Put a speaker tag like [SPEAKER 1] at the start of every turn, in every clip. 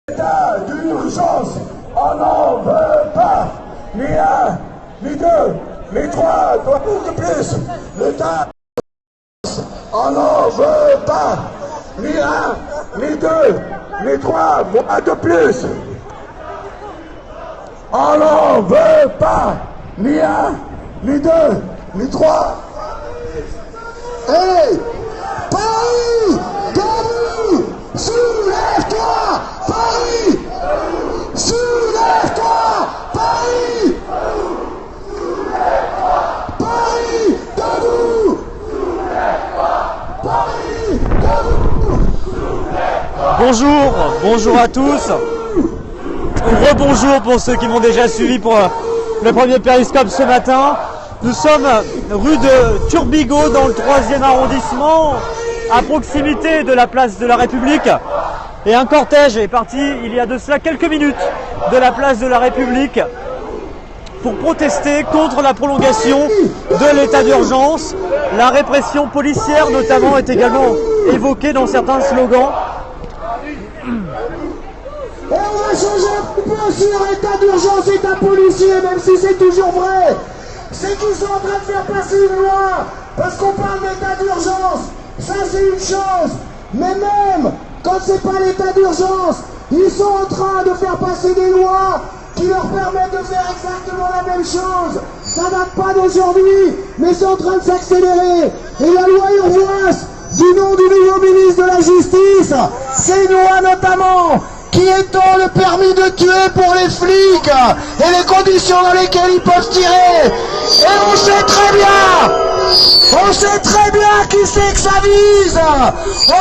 [SPEAKER 1] L'état d'urgence, on n'en veut pas, ni un, ni deux, ni trois, de plus. L'état, on n'en veut pas, ni un, ni deux, ni trois, voire de plus. On n'en veut pas, ni un, ni deux, ni trois.
[SPEAKER 2] Hey, Paris, debout, soulève-toi, Paris, soulève-toi, Paris, Paris, debout, Paris, debout.
[SPEAKER 3] Bonjour à tous. Rebonjour pour ceux qui m'ont déjà suivi pour le premier périscope ce matin. Nous sommes rue de Turbigo dans le 3e arrondissement, à proximité de la place de la République. Et un cortège est parti il y a de cela quelques minutes de la place de la République pour protester contre la prolongation de l'état d'urgence. La répression policière notamment est également évoquée dans certains slogans.
[SPEAKER 2] Et on va changer un petit peu sur l'état d'urgence, état policier, même si c'est toujours vrai. C'est qu'ils sont en train de faire passer une loi, parce qu'on parle d'état d'urgence. Ça c'est une chose. Mais même quand c'est pas l'état d'urgence, ils sont en train de faire passer des lois qui leur permettent de faire exactement la même chose. Ça date pas d'aujourd'hui, mais c'est en train de s'accélérer. Et la loi Urvoas, du nom du nouveau ministre de la Justice, c'est une loi notamment qui étend le permis de tuer pour les flics et les conditions dans lesquelles ils peuvent tirer. Et on sait très bien qui c'est que ça vise.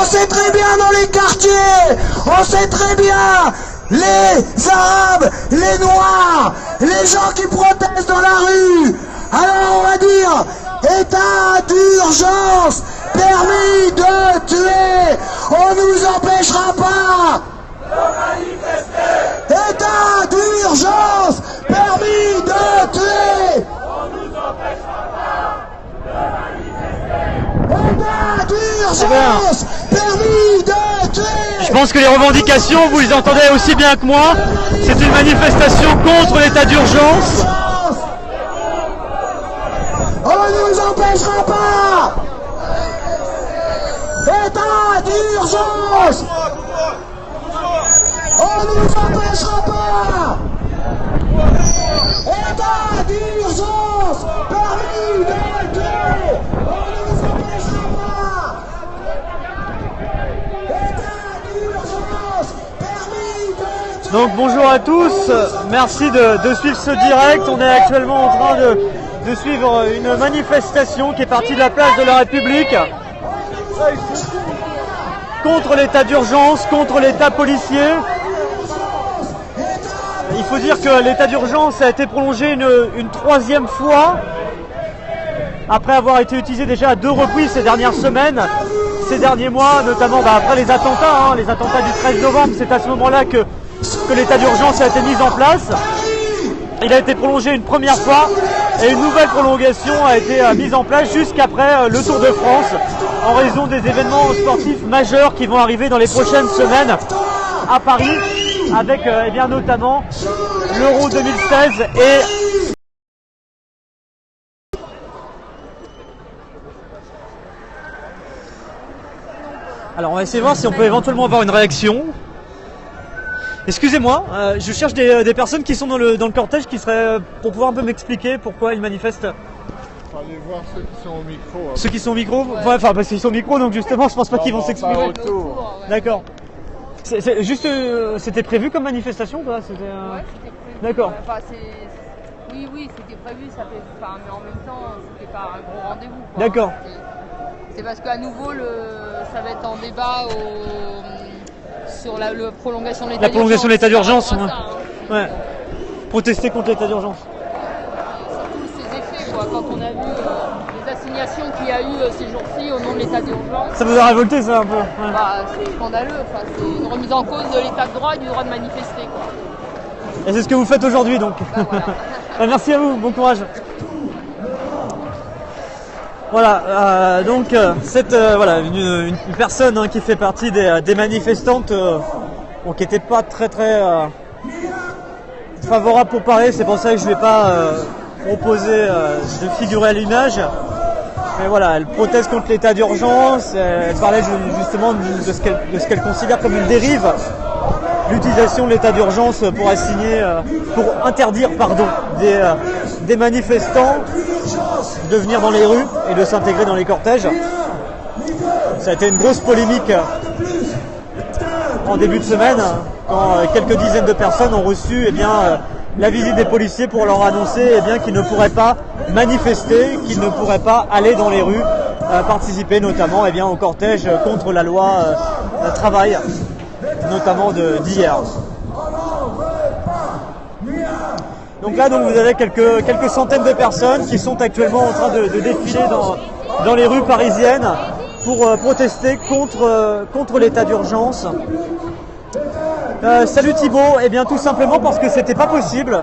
[SPEAKER 2] On sait très bien dans les quartiers, on sait très bien les Arabes, les Noirs, les gens qui protestent dans la rue. Alors on va dire, état d'urgence, permis de tuer, on nous empêchera pas. État d'urgence, permis de tuer. On nous empêchera pas de manifester. État d'urgence, permis de tuer.
[SPEAKER 3] Je pense que les revendications, vous les entendez aussi bien que moi. C'est une manifestation contre l'état d'urgence.
[SPEAKER 2] On nous empêchera pas. État d'urgence. On nous empêchera pas. État d'urgence, permis de tuer. On nous empêchera pas. État d'urgence, permis de tuer.
[SPEAKER 3] Donc bonjour à tous, merci de suivre ce direct. On est actuellement en train de suivre une manifestation qui est partie de la place de la République contre l'état d'urgence, contre l'état policier. Il faut dire que l'état d'urgence a été prolongé une troisième fois, après avoir été utilisé déjà à 2 reprises ces dernières semaines, ces derniers mois, notamment après les attentats du 13 novembre, c'est à ce moment-là que l'état d'urgence a été mis en place. Il a été prolongé une première fois et une nouvelle prolongation a été mise en place jusqu'après le Tour de France, en raison des événements sportifs majeurs qui vont arriver dans les prochaines semaines à Paris, avec notamment l'Euro 2016 et alors on va essayer de voir si on peut éventuellement avoir une réaction. Excusez-moi, je cherche des personnes qui sont dans le cortège qui seraient pour pouvoir un peu m'expliquer pourquoi ils manifestent.
[SPEAKER 4] Allez voir ceux qui sont au micro. Hein.
[SPEAKER 3] Ceux qui sont au micro, ouais, enfin parce qu'ils sont au micro, donc justement je pense pas qu'ils vont s'exprimer. D'accord. C'est juste, c'était prévu comme manifestation quoi?
[SPEAKER 5] Ouais, c'était prévu.
[SPEAKER 3] D'accord.
[SPEAKER 5] Enfin, oui, c'était prévu, ça fait, mais en même temps, c'était pas un gros rendez-vous. Quoi.
[SPEAKER 3] D'accord.
[SPEAKER 5] C'est parce qu'à nouveau, ça va être en débat sur la prolongation de l'état d'urgence.
[SPEAKER 3] La prolongation de l'état d'urgence,
[SPEAKER 5] ouais.
[SPEAKER 3] Ouais. Protester contre l'état d'urgence.
[SPEAKER 5] Surtout ses effets, quoi. Quand on a vu les assignations qu'il y a eu ces jours-ci au nom de l'état d'urgence.
[SPEAKER 3] Ça vous a révolté ça un peu? Ouais.
[SPEAKER 5] C'est scandaleux, c'est une remise en cause de l'état de droit et du droit de manifester, quoi.
[SPEAKER 3] Et c'est ce que vous faites aujourd'hui donc.
[SPEAKER 5] Voilà.
[SPEAKER 3] Merci à vous, bon courage. Voilà, donc c'est voilà, une personne qui fait partie des manifestantes qui n'était pas très favorable pour Paris. C'est pour ça que je ne vais pas proposer de figurer à l'image. Mais voilà, elle proteste contre l'état d'urgence. Elle parlait justement de ce qu'elle considère comme une dérive, l'utilisation de l'état d'urgence pour interdire des manifestants de venir dans les rues et de s'intégrer dans les cortèges. Ça a été une grosse polémique en début de semaine, quand quelques dizaines de personnes ont reçu la visite des policiers pour leur annoncer qu'ils ne pourraient pas manifester, qu'ils ne pourraient pas aller dans les rues, participer notamment au cortège contre la loi travail, notamment d'hier. Donc là, vous avez quelques centaines de personnes qui sont actuellement en train de défiler dans les rues parisiennes pour protester contre l'état d'urgence. Salut Thibaut, tout simplement parce que c'était pas possible.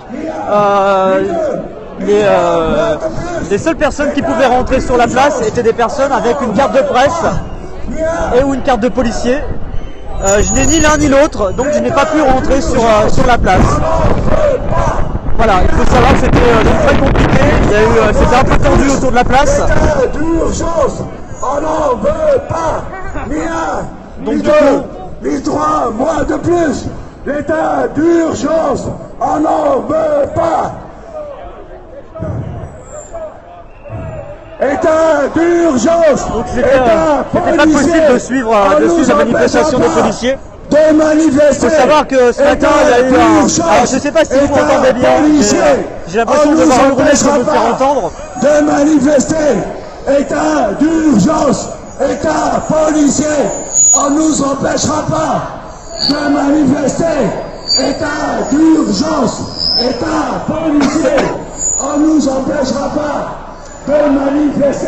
[SPEAKER 3] Les seules personnes qui pouvaient rentrer sur la place étaient des personnes avec une carte de presse ou une carte de policier. Je n'ai ni l'un ni l'autre, donc je n'ai pas pu rentrer sur la place. Voilà, il faut savoir que c'était très compliqué. C'était un peu tendu autour de la place.
[SPEAKER 1] D'urgence, on n'en veut pas, ni un,
[SPEAKER 3] Donc,
[SPEAKER 1] ni
[SPEAKER 3] du
[SPEAKER 1] deux,
[SPEAKER 3] coup,
[SPEAKER 1] ni 3 mois de plus. L'état d'urgence, on n'en veut pas. État d'urgence.
[SPEAKER 3] Donc c'était pas possible de suivre la manifestation des policiers.
[SPEAKER 1] De manifester.
[SPEAKER 3] Il faut savoir que ce matin, il y a eu alors je ne sais pas si vous m'entendez bien, j'ai l'impression de voir un roulet pour me faire entendre.
[SPEAKER 1] De manifester. État d'urgence. État policier. On ne nous empêchera pas de manifester. État d'urgence. État policier. On ne nous empêchera pas de manifester.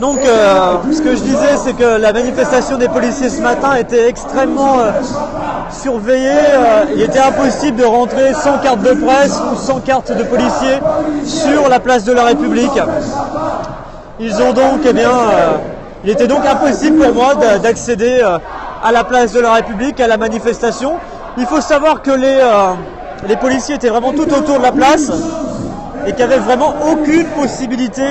[SPEAKER 3] Donc ce que je disais, c'est que la manifestation des policiers ce matin était extrêmement surveillée. Il était impossible de rentrer sans carte de presse ou sans carte de policier sur la place de la République. Ils ont donc, il était donc impossible pour moi d'accéder à la place de la République, à la manifestation. Il faut savoir que les policiers étaient vraiment tout autour de la place et qu'il n'y avait vraiment aucune possibilité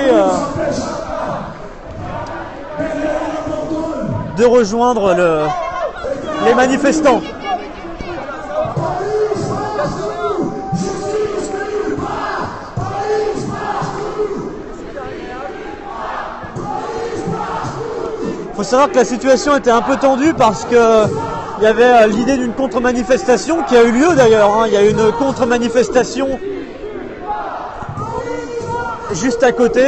[SPEAKER 3] de rejoindre les manifestants. Il faut savoir que la situation était un peu tendue parce que il y avait l'idée d'une contre-manifestation qui a eu lieu d'ailleurs. Il y a eu une contre-manifestation juste à côté.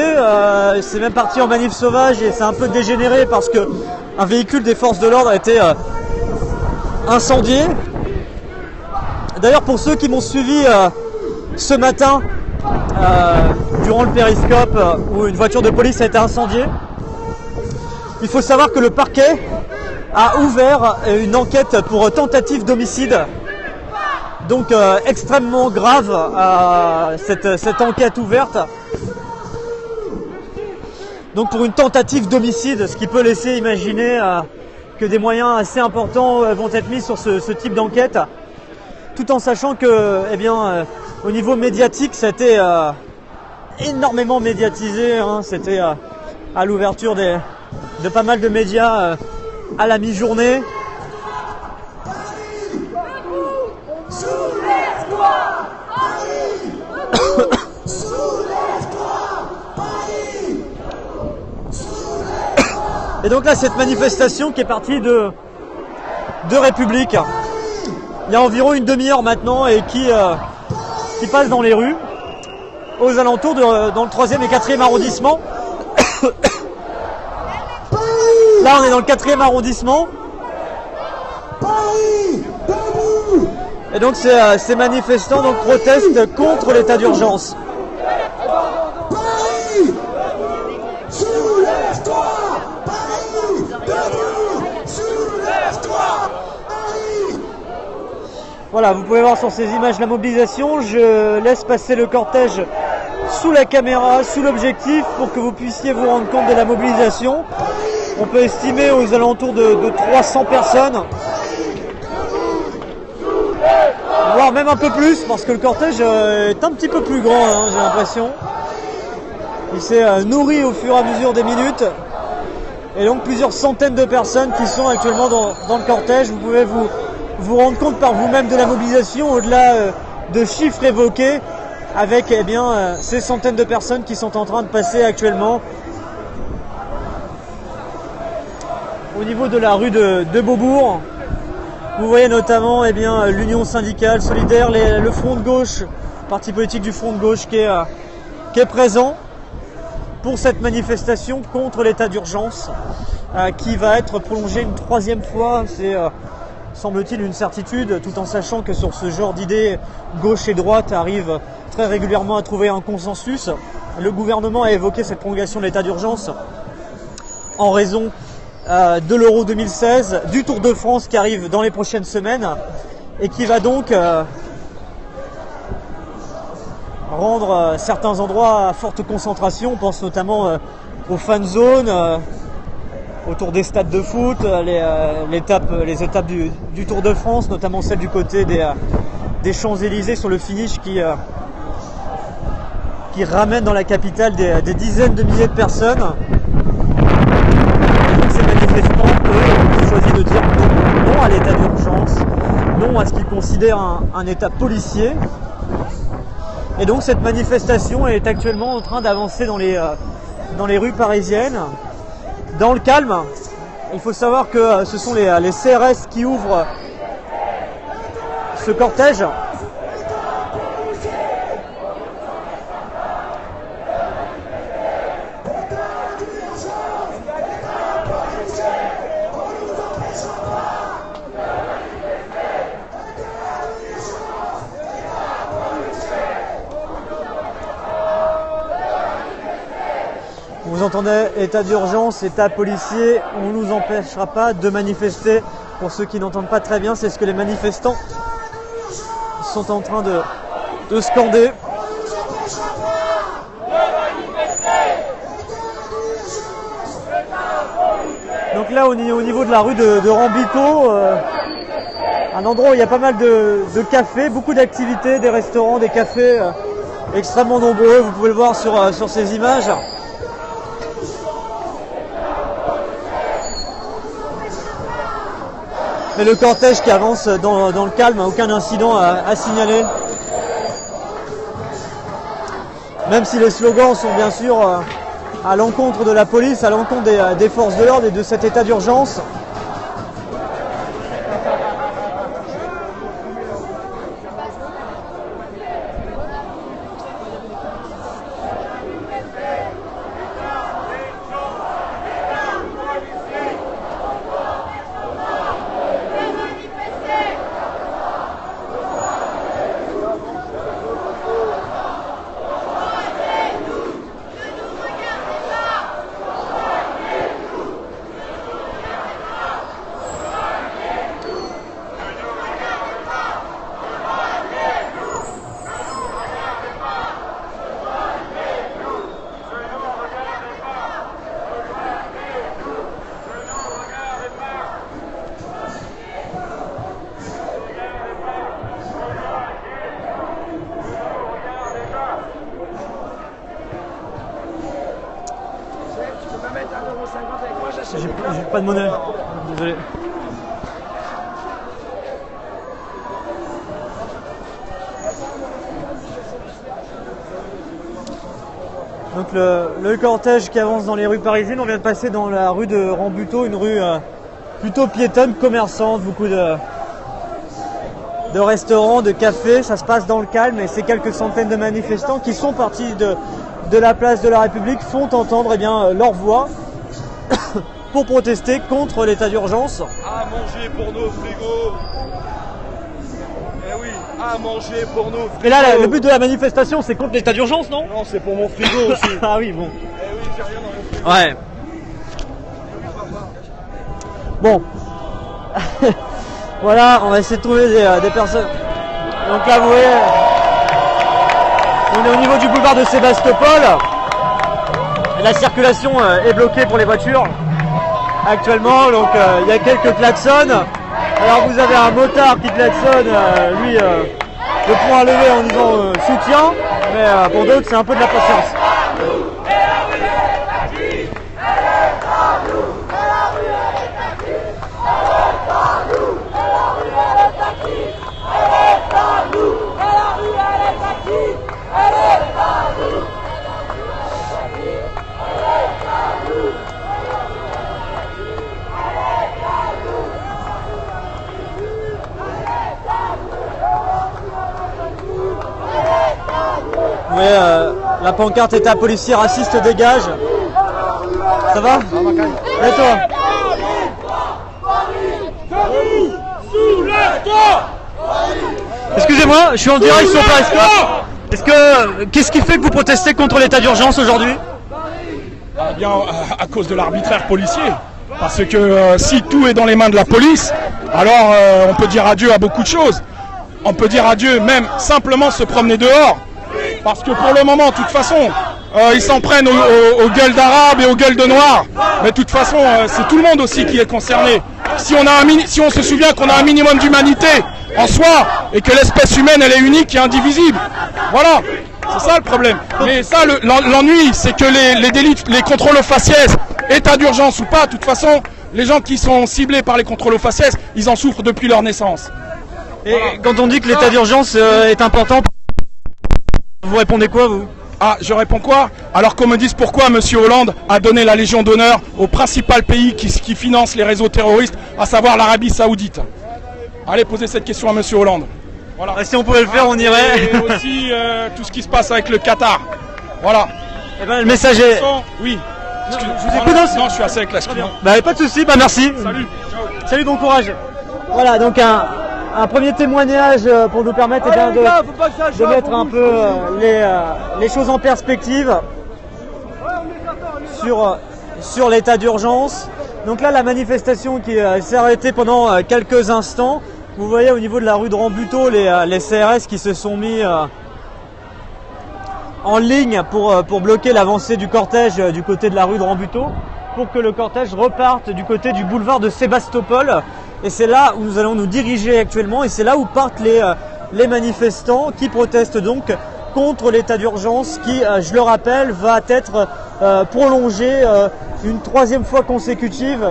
[SPEAKER 3] C'est même parti en manif sauvage et c'est un peu dégénéré parce que un véhicule des forces de l'ordre a été incendié. D'ailleurs, pour ceux qui m'ont suivi ce matin durant le périscope où une voiture de police a été incendiée, il faut savoir que le parquet a ouvert une enquête pour tentative d'homicide. Donc extrêmement grave cette enquête ouverte. Donc pour une tentative d'homicide, ce qui peut laisser imaginer que des moyens assez importants vont être mis sur ce type d'enquête, tout en sachant que, au niveau médiatique, ça a été énormément médiatisé. C'était à l'ouverture de pas mal de médias à la mi-journée. Et donc là, cette manifestation qui est partie de République, il y a environ une demi-heure maintenant et qui passe dans les rues, aux alentours dans le 3e et 4e arrondissement. Là, on est dans le 4e arrondissement. Et donc, ces manifestants protestent contre l'état d'urgence. Voilà, vous pouvez voir sur ces images la mobilisation. Je laisse passer le cortège sous la caméra, sous l'objectif, pour que vous puissiez vous rendre compte de la mobilisation. On peut estimer aux alentours de 300 personnes. voire même un peu plus, parce que le cortège est un petit peu plus grand, hein, j'ai l'impression. Il s'est nourri au fur et à mesure des minutes. Et donc plusieurs centaines de personnes qui sont actuellement dans le cortège. Vous pouvez vous rendre compte par vous-même de la mobilisation au-delà de chiffres évoqués, avec ces centaines de personnes qui sont en train de passer actuellement au niveau de la rue de Beaubourg. Vous voyez notamment l'Union syndicale solidaire, le Front de gauche, parti politique du Front de gauche qui est présent pour cette manifestation contre l'état d'urgence qui va être prolongée une 3e fois. C'est semble-t-il une certitude, tout en sachant que sur ce genre d'idées, gauche et droite arrivent très régulièrement à trouver un consensus. Le gouvernement a évoqué cette prolongation de l'état d'urgence en raison de l'Euro 2016, du Tour de France qui arrive dans les prochaines semaines et qui va donc rendre certains endroits à forte concentration. On pense notamment aux fan zones, autour des stades de foot, les étapes du Tour de France, notamment celle du côté des Champs-Élysées sur le finish qui ramène dans la capitale des dizaines de milliers de personnes. Ces manifestants, eux, ont choisi de dire non à l'état d'urgence, non à ce qu'ils considèrent un état policier. Et donc cette manifestation est actuellement en train d'avancer dans les rues parisiennes, dans le calme. Il faut savoir que ce sont les CRS qui ouvrent ce cortège. Vous entendez état d'urgence, état policier, on ne nous empêchera pas de manifester. Pour ceux qui n'entendent pas très bien, c'est ce que les manifestants sont en train de scander. Donc là, au niveau de la rue de Rambuteau, un endroit où il y a pas mal de cafés, beaucoup d'activités, des restaurants, des cafés extrêmement nombreux. Vous pouvez le voir sur ces images. Et le cortège qui avance dans le calme, aucun incident à signaler. Même si les slogans sont bien sûr à l'encontre de la police, à l'encontre des forces de l'ordre et de cet état d'urgence. J'ai pas de monnaie, désolé. Donc le cortège qui avance dans les rues parisiennes, on vient de passer dans la rue de Rambuteau, une rue plutôt piétonne, commerçante, beaucoup de restaurants, de cafés, ça se passe dans le calme et ces quelques centaines de manifestants qui sont partis de la place de la République font entendre leur voix pour protester contre l'état d'urgence.
[SPEAKER 6] À manger pour nos frigos. Eh oui, à manger pour nos frigos.
[SPEAKER 3] Mais là, le but de la manifestation, c'est contre l'état d'urgence, non?
[SPEAKER 6] Non, c'est pour mon frigo aussi.
[SPEAKER 3] Ah oui, bon.
[SPEAKER 6] Eh oui, j'ai rien dans mon frigo.
[SPEAKER 3] Ouais. Bon. Voilà, on va essayer de trouver des personnes. Donc là, vous voyez, on est au niveau du boulevard de Sébastopol. La circulation est bloquée pour les voitures actuellement, donc il y a quelques klaxons. Alors vous avez un motard qui klaxonne, lui poing levé en disant soutien, mais pour d'autres c'est un peu de la patience. Oui, la pancarte est à policier raciste dégage. Ça va? Et toi? Excusez-moi, je suis en direct sur Periscope. Qu'est-ce qui fait que vous protestez contre l'état d'urgence aujourd'hui?
[SPEAKER 7] Eh bien, à cause de l'arbitraire policier. Parce que si tout est dans les mains de la police, alors on peut dire adieu à beaucoup de choses. On peut dire adieu même simplement se promener dehors. Parce que pour le moment, de toute façon, ils s'en prennent aux gueules d'arabes et aux gueules de noirs. Mais de toute façon, c'est tout le monde aussi qui est concerné. Si on se souvient qu'on a un minimum d'humanité en soi et que l'espèce humaine elle est unique et indivisible. Voilà, c'est ça le problème. Mais ça, l'ennui, c'est que les délits, les contrôles aux faciès, état d'urgence ou pas, de toute façon, les gens qui sont ciblés par les contrôles aux faciès, ils en souffrent depuis leur naissance.
[SPEAKER 3] Et quand on dit que l'état d'urgence est important, vous répondez quoi, vous?
[SPEAKER 7] Ah, je réponds quoi? Alors qu'on me dise pourquoi M. Hollande a donné la Légion d'honneur au principal pays qui finance les réseaux terroristes, à savoir l'Arabie Saoudite. Allez, posez cette question à M. Hollande. Voilà.
[SPEAKER 3] Si on pouvait le faire, on irait.
[SPEAKER 7] Et aussi tout ce qui se passe avec le Qatar. Voilà.
[SPEAKER 3] Eh ben, le message est...
[SPEAKER 7] Oui.
[SPEAKER 3] Je vous écoute.
[SPEAKER 7] Non, je suis assez avec la screen.
[SPEAKER 3] Bah, pas de soucis, bah merci.
[SPEAKER 7] Salut.
[SPEAKER 3] Salut, bon courage. Voilà, donc un premier témoignage pour nous permettre de mettre un peu les choses en perspective sur l'état d'urgence. Donc là, la manifestation qui s'est arrêtée pendant quelques instants. Vous voyez au niveau de la rue de Rambuteau les CRS qui se sont mis en ligne pour bloquer l'avancée du cortège du côté de la rue de Rambuteau, pour que le cortège reparte du côté du boulevard de Sébastopol. Et c'est là où nous allons nous diriger actuellement, et c'est là où partent les manifestants qui protestent donc contre l'état d'urgence qui, je le rappelle, va être prolongé une troisième fois consécutive.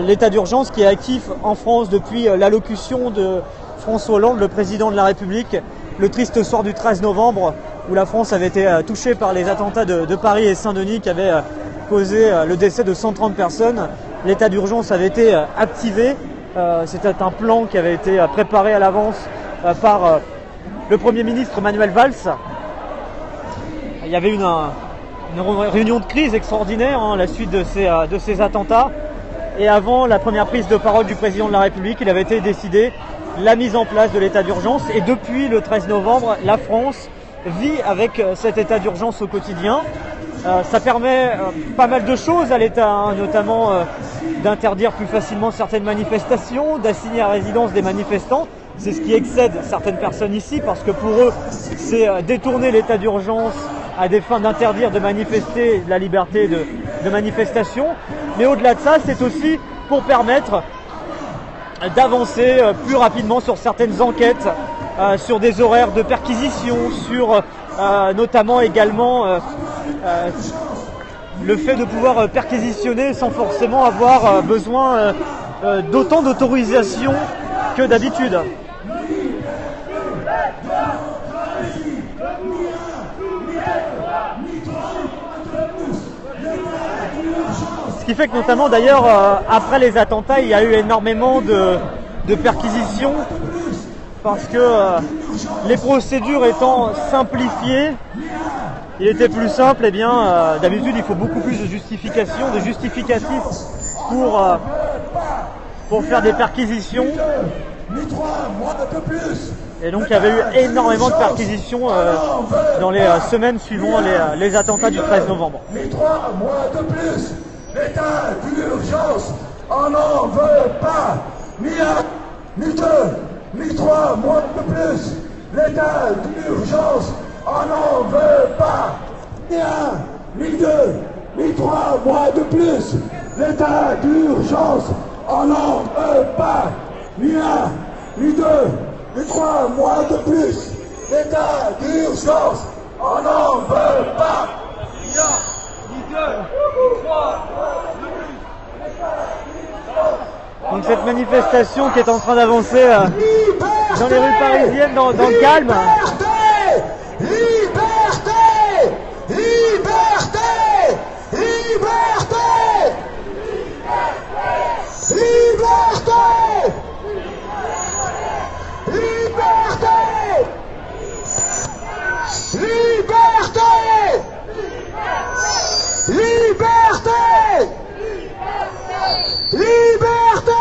[SPEAKER 3] L'état d'urgence qui est actif en France depuis l'allocution de François Hollande, le président de la République, le triste soir du 13 novembre, où la France avait été touchée par les attentats de Paris et Saint-Denis qui avaient causé le décès de 130 personnes. L'état d'urgence avait été activé. C'était un plan qui avait été préparé à l'avance par le Premier ministre Manuel Valls. Il y avait une réunion de crise extraordinaire à la suite de ces attentats. Et avant la première prise de parole du président de la République, il avait été décidé la mise en place de l'état d'urgence. Et depuis le 13 novembre, la France vit avec cet état d'urgence au quotidien. Ça permet pas mal de choses à l'État, hein, notamment d'interdire plus facilement certaines manifestations, d'assigner à résidence des manifestants. C'est ce qui excède certaines personnes ici, parce que pour eux, c'est détourner l'état d'urgence à des fins d'interdire de manifester, la liberté de manifestation. Mais au-delà de ça, c'est aussi pour permettre d'avancer plus rapidement sur certaines enquêtes, sur des horaires de perquisition, sur notamment également le fait de pouvoir perquisitionner sans forcément avoir besoin d'autant d'autorisation que d'habitude. Ce qui fait que notamment d'ailleurs après les attentats, il y a eu énormément de perquisitions, parce que les procédures étant simplifiées, il était plus simple. Eh bien, d'habitude, il faut beaucoup plus de justifications, de justificatifs pour faire des perquisitions. Et donc, il y avait eu énormément de perquisitions dans les semaines suivant les attentats du 13 novembre.
[SPEAKER 1] Mais 3 mois de plus, l'état d'urgence, on n'en veut pas, ni un, ni deux, ni 3 mois de plus, l'état d'urgence, on n'en veut pas, ni un, ni deux, ni 3 mois de plus, l'état d'urgence, on n'en veut pas, ni un, ni deux, les 3 mois de plus. L'état d'urgence, on n'en veut pas.
[SPEAKER 6] Il y a ni 2, ni 3,
[SPEAKER 3] Donc cette manifestation qui est en train d'avancer dans les rues parisiennes dans le calme.
[SPEAKER 2] Liberté, liberté, liberté, liberté, liberté, liberté,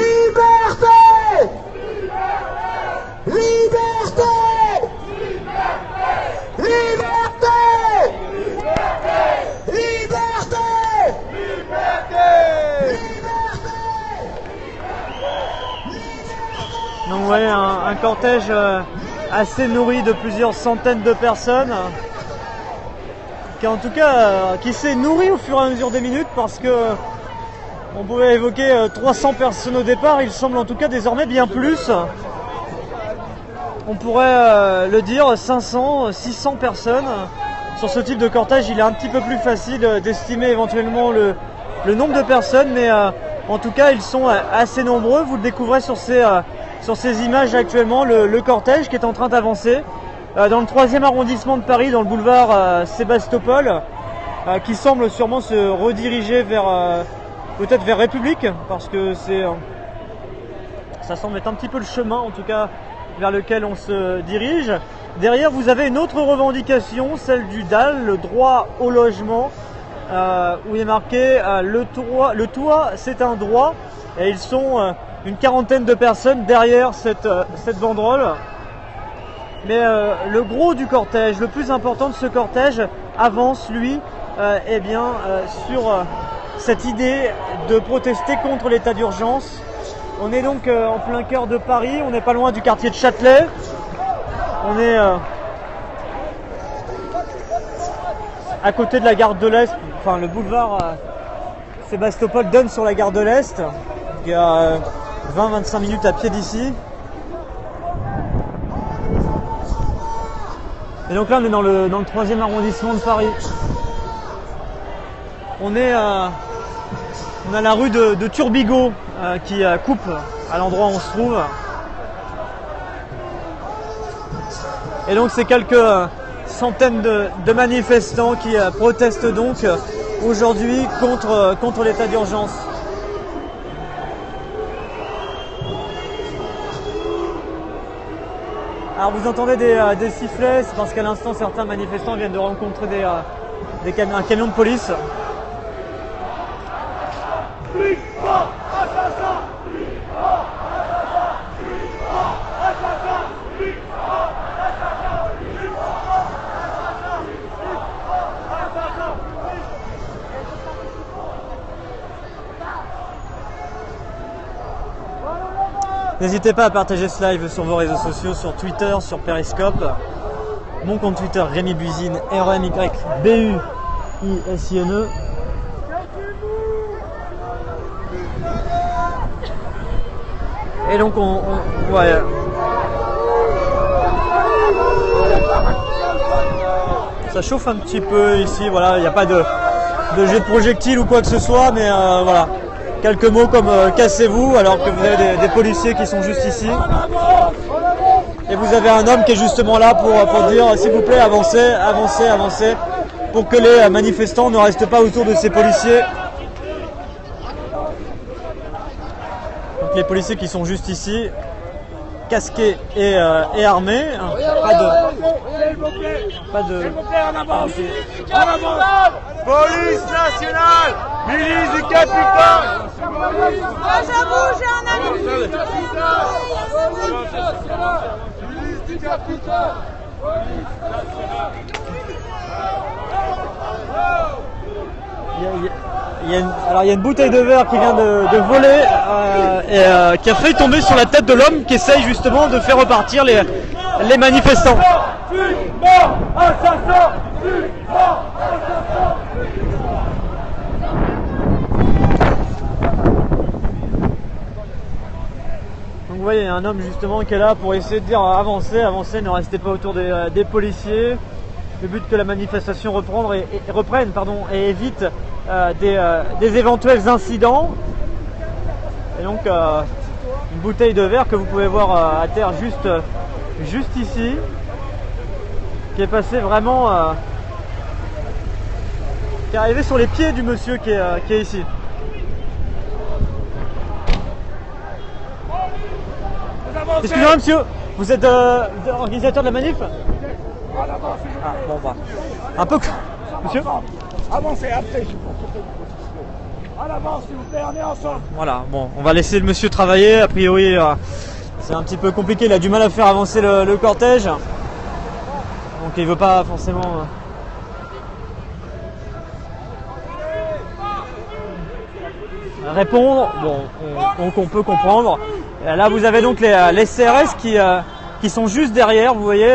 [SPEAKER 2] liberté, liberté, liberté, liberté, liberté,
[SPEAKER 3] Donc ouais, un cortège assez nourri de plusieurs centaines de personnes, qui en tout cas qui s'est nourri au fur et à mesure des minutes, parce que on pouvait évoquer 300 personnes au départ, il semble en tout cas désormais bien plus. On pourrait le dire 500, 600 personnes. Sur ce type de cortège, il est un petit peu plus facile d'estimer éventuellement le nombre de personnes, mais en tout cas ils sont assez nombreux. Vous le découvrez sur ces images actuellement, le cortège qui est en train d'avancer dans le 3e arrondissement de Paris, dans le boulevard Sébastopol, qui semble sûrement se rediriger vers peut-être vers République, parce que ça semble être un petit peu le chemin en tout cas vers lequel on se dirige. Derrière, vous avez une autre revendication, celle du DAL, le droit au logement, où il est marqué le toit c'est un droit, et ils sont une quarantaine de personnes derrière cette banderole. Mais le gros du cortège, le plus important de ce cortège, avance lui sur cette idée de protester contre l'état d'urgence. On est donc en plein cœur de Paris, on n'est pas loin du quartier de Châtelet. On est à côté de la gare de l'Est, enfin le boulevard Sébastopol donne sur la gare de l'Est. Il y a 20-25 minutes à pied d'ici. Et donc là on est dans le 3e arrondissement de Paris. On a la rue de Turbigo qui coupe à l'endroit où on se trouve. Et donc c'est quelques centaines de manifestants qui protestent donc aujourd'hui contre l'état d'urgence. Alors vous entendez des sifflets, c'est parce qu'à l'instant certains manifestants viennent de rencontrer un camion de police. N'hésitez pas à partager ce live sur vos réseaux sociaux, sur Twitter, sur Periscope. Mon compte Twitter, Rémi Buzine, REMYBUISINE. Et donc ouais. Ça chauffe un petit peu ici, voilà, il n'y a pas de jet de projectiles ou quoi que ce soit, mais voilà. Quelques mots comme cassez-vous, alors que vous avez des policiers qui sont juste ici. Et vous avez un homme qui est justement là pour dire s'il vous plaît avancez, avancez, avancez, pour que les manifestants ne restent pas autour de ces policiers. Donc les policiers qui sont juste ici, casqués et armés. Pas de...
[SPEAKER 6] Police nationale, milice du capitaine.
[SPEAKER 5] Moi j'avoue, j'ai un ami.
[SPEAKER 6] Milice du capitaine.
[SPEAKER 3] Il y a une bouteille de verre qui vient de voler et qui a failli tomber sur la tête de l'homme qui essaye justement de faire repartir les manifestants. vous voyez, il y a un homme justement qui est là pour essayer de dire avancez, avancez, ne restez pas autour des policiers. Le but que la manifestation reprenne et évite des éventuels incidents. Et donc une bouteille de verre que vous pouvez voir à terre juste ici, qui est passée vraiment, qui est arrivé sur les pieds du monsieur qui est ici. Excusez-moi monsieur, vous êtes organisateur de la manif? Ah, bon bah, un peu... Monsieur?
[SPEAKER 1] Avancez, après, à l'avance, s'il vous plaît, on est ensemble.
[SPEAKER 3] Voilà, bon, on va laisser le monsieur travailler. A priori, c'est un petit peu compliqué, il a du mal à faire avancer le cortège. Donc il veut pas forcément... répondre. Bon, donc on peut comprendre. Et là, vous avez donc les CRS qui sont juste derrière, vous voyez,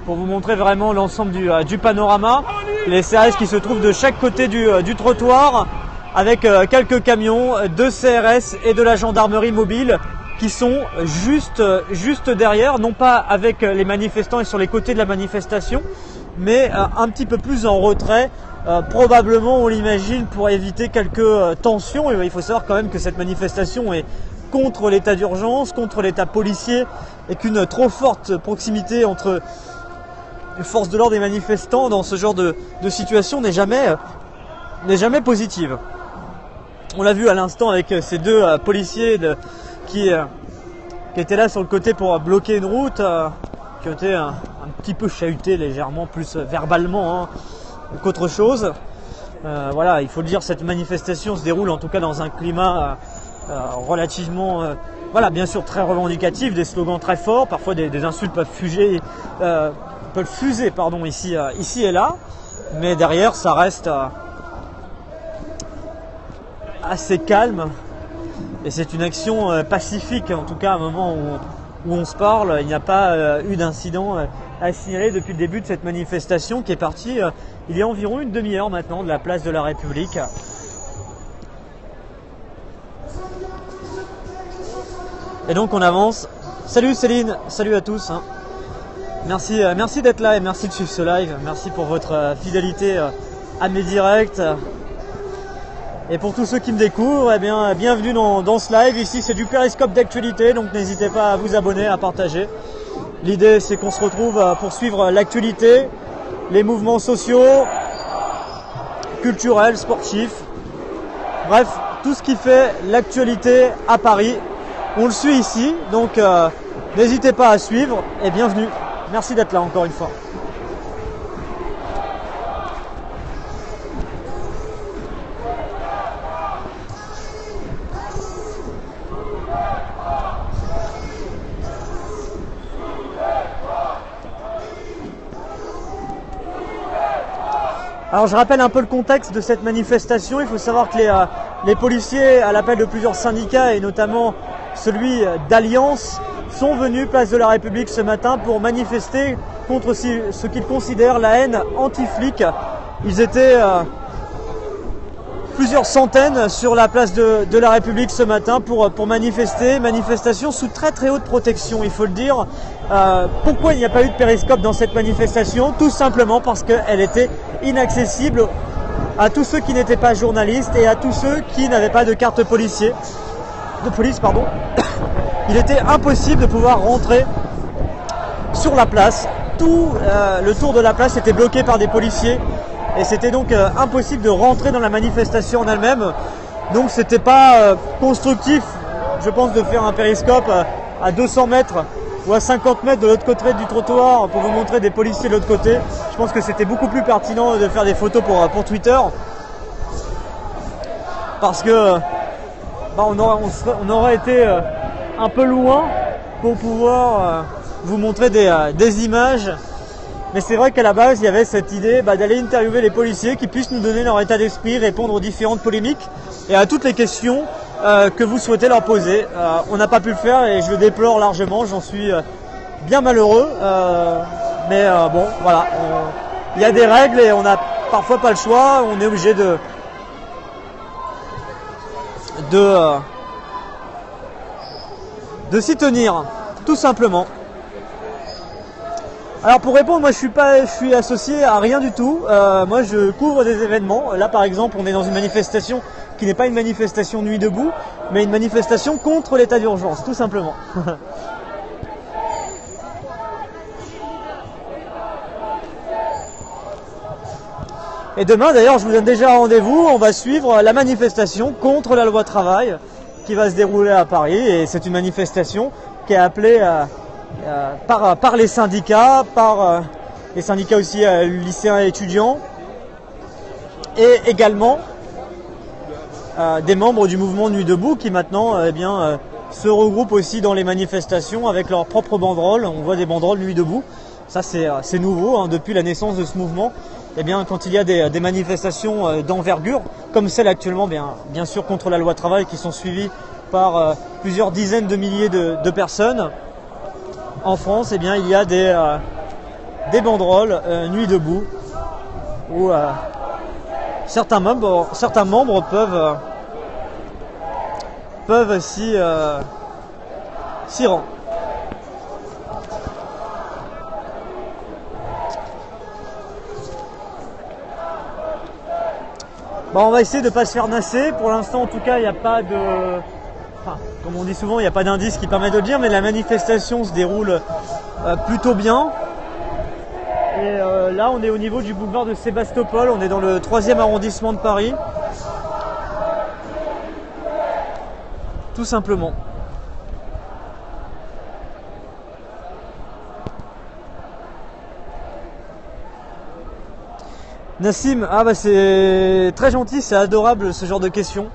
[SPEAKER 3] pour vous montrer vraiment l'ensemble du panorama. Les CRS qui se trouvent de chaque côté du trottoir, avec quelques camions, 2 CRS et de la gendarmerie mobile qui sont juste derrière, non pas avec les manifestants et sur les côtés de la manifestation, mais un petit peu plus en retrait, probablement on l'imagine pour éviter quelques tensions. Et il faut savoir quand même que cette manifestation est contre l'état d'urgence, contre l'état policier, et qu'une trop forte proximité entre les forces de l'ordre et les manifestants dans ce genre de situation n'est jamais positive. On l'a vu à l'instant avec ces 2 policiers qui étaient là sur le côté pour bloquer une route, qui ont été un petit peu chahutés légèrement, plus verbalement qu'autre chose. Voilà, il faut le dire, cette manifestation se déroule en tout cas dans un climat relativement, voilà, bien sûr très revendicatif, des slogans très forts, parfois des insultes peuvent fuser ici et là, mais derrière ça reste assez calme, et c'est une action pacifique, en tout cas à un moment où on se parle. Il n'y a pas eu d'incident à signaler depuis le début de cette manifestation qui est partie il y a environ une demi-heure maintenant de la place de la République. Et donc on avance. Salut Céline, salut à tous. Merci d'être là et merci de suivre ce live. Merci pour votre fidélité à mes directs. Et pour tous ceux qui me découvrent, eh bien, bienvenue dans ce live. Ici c'est du périscope d'actualité, donc n'hésitez pas à vous abonner, à partager. L'idée c'est qu'on se retrouve pour suivre l'actualité, les mouvements sociaux, culturels, sportifs. Bref, tout ce qui fait l'actualité à Paris. On le suit ici, donc n'hésitez pas à suivre et bienvenue. Merci d'être là encore une fois. Alors je rappelle un peu le contexte de cette manifestation. Il faut savoir que les policiers, à l'appel de plusieurs syndicats et notamment celui d'Alliance, sont venus place de la République ce matin pour manifester contre ce qu'ils considèrent la haine anti-flic. Ils étaient plusieurs centaines sur la place de la République ce matin pour manifester. Manifestation sous très très haute protection, il faut le dire. Pourquoi il n'y a pas eu de périscope dans cette manifestation? Tout simplement parce qu'elle était inaccessible à tous ceux qui n'étaient pas journalistes et à tous ceux qui n'avaient pas de carte de police. Il était impossible de pouvoir rentrer sur la place. Tout le tour de la place était bloqué par des policiers et c'était donc impossible de rentrer dans la manifestation en elle-même. Donc c'était pas constructif, je pense, de faire un périscope à 200 mètres ou à 50 mètres de l'autre côté du trottoir pour vous montrer des policiers de l'autre côté. Je pense que c'était beaucoup plus pertinent de faire des photos pour Twitter, parce que on aurait été un peu loin pour pouvoir vous montrer des images. Mais c'est vrai qu'à la base il y avait cette idée d'aller interviewer les policiers qui puissent nous donner leur état d'esprit, répondre aux différentes polémiques et à toutes les questions que vous souhaitez leur poser. On n'a pas pu le faire et je le déplore largement, j'en suis bien malheureux, mais bon voilà, il y a des règles et on n'a parfois pas le choix, on est obligé de de s'y tenir, tout simplement. Alors pour répondre, moi je suis associé à rien du tout. Moi je couvre des événements. Là par exemple, on est dans une manifestation qui n'est pas une manifestation Nuit debout, mais une manifestation contre l'état d'urgence, tout simplement. Et demain d'ailleurs, je vous donne déjà rendez-vous, on va suivre la manifestation contre la loi travail qui va se dérouler à Paris. Et c'est une manifestation qui est appelée par les syndicats, par les syndicats aussi lycéens et étudiants, et également des membres du mouvement Nuit debout qui maintenant se regroupent aussi dans les manifestations avec leurs propres banderoles. On voit des banderoles Nuit debout, ça c'est nouveau hein, depuis la naissance de ce mouvement. Eh bien, quand il y a des manifestations d'envergure, comme celle actuellement, bien sûr contre la loi travail, qui sont suivies par plusieurs dizaines de milliers de personnes en France, eh bien, il y a des banderoles Nuit debout où certains membres peuvent s'y rendre. Bon, on va essayer de ne pas se faire nasser. Pour l'instant, en tout cas, il n'y a pas de... Enfin, comme on dit souvent, il n'y a pas d'indice qui permet de le dire, mais la manifestation se déroule plutôt bien. Et là, on est au niveau du boulevard de Sébastopol. On est dans le 3e arrondissement de Paris. Tout simplement. Nassim, c'est très gentil, c'est adorable ce genre de questions.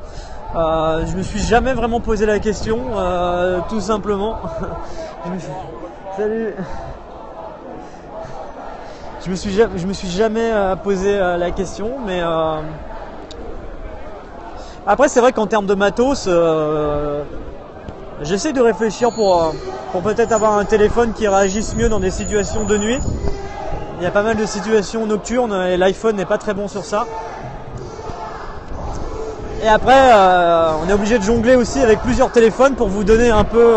[SPEAKER 3] Je me suis jamais vraiment posé la question, tout simplement. Salut. Je me suis jamais posé la question, mais après c'est vrai qu'en termes de matos, j'essaie de réfléchir pour peut-être avoir un téléphone qui réagisse mieux dans des situations de nuit. Il y a pas mal de situations nocturnes et l'iPhone n'est pas très bon sur ça. Et après, on est obligé de jongler aussi avec plusieurs téléphones pour vous donner un peu...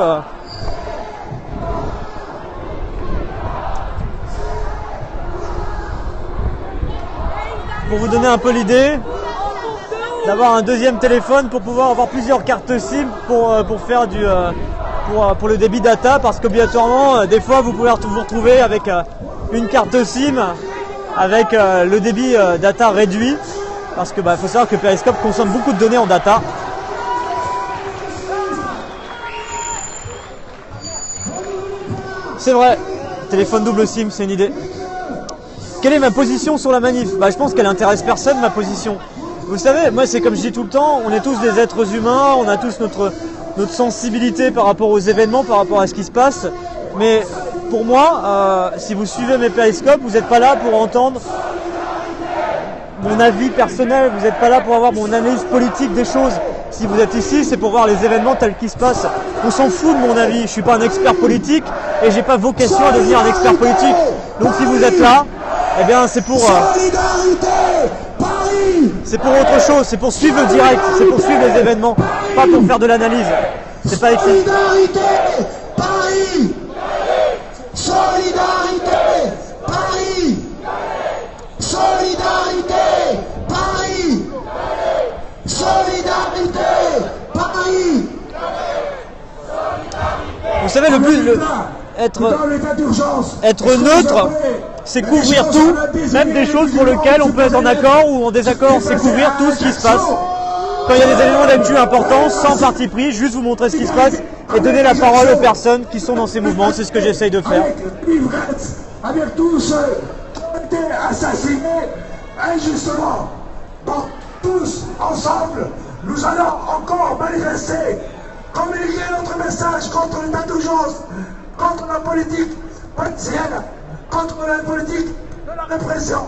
[SPEAKER 3] pour vous donner un peu l'idée d'avoir un deuxième téléphone pour pouvoir avoir plusieurs cartes SIM pour faire pour le débit data, parce qu'obligatoirement, des fois, vous pouvez vous retrouver avec... une carte SIM avec le débit data réduit, parce que faut savoir que Periscope consomme beaucoup de données en data. C'est vrai, téléphone double SIM, c'est une idée. Quelle est ma position sur la manif ? Je pense qu'elle intéresse personne, ma position. Vous savez, moi c'est comme je dis tout le temps, on est tous des êtres humains, on a tous notre sensibilité par rapport aux événements, par rapport à ce qui se passe, mais pour moi, si vous suivez mes périscopes, vous n'êtes pas là pour entendre mon avis personnel, vous n'êtes pas là pour avoir mon analyse politique des choses. Si vous êtes ici, c'est pour voir les événements tels qu'ils se passent. On s'en fout de mon avis, je ne suis pas un expert politique et j'ai pas vocation à devenir un expert politique. Donc si vous êtes là, eh bien c'est pour autre chose, c'est pour suivre le direct, c'est pour suivre les événements, pas pour faire de l'analyse. C'est pas écrit.
[SPEAKER 2] Solidarité, Paris. Solidarité, Paris. Solidarité, Paris. Solidarité, Paris.
[SPEAKER 3] Vous savez, le but, être neutre, c'est couvrir tout, même des choses pour lesquelles on peut être en accord ou en désaccord, c'est couvrir tout ce qui se passe. Quand il y a des éléments d'actu importants, sans parti pris, juste vous montrer ce qui se passe et donner la parole aux personnes qui sont dans ces mouvements, c'est ce que j'essaye de faire.
[SPEAKER 1] Avec tous ceux qui ont été assassinés injustement. Donc tous ensemble, nous allons encore manifester, communiquer notre message contre l'état d'urgence, contre la politique politicienne, contre la politique de la répression.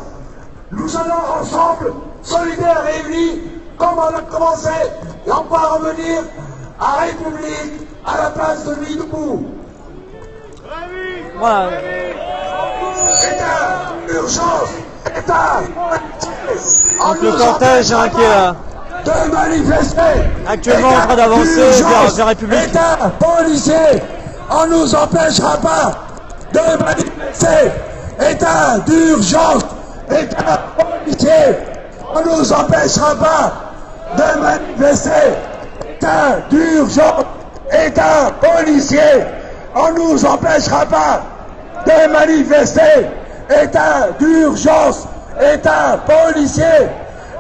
[SPEAKER 1] Nous allons ensemble, solidaires et unis, comme on a commencé, et on va revenir à République, à la place de Nuit debout.
[SPEAKER 3] Voilà.
[SPEAKER 1] État, urgence, état.
[SPEAKER 3] Donc le cortège qui est
[SPEAKER 1] de manifester.
[SPEAKER 3] Actuellement en train d'avancer vers République.
[SPEAKER 1] État policier, on nous empêchera pas de manifester. État d'urgence, État policier, on nous empêchera pas de manifester. État d'urgence, État policier, on nous empêchera pas de manifester. État d'urgence, État policier,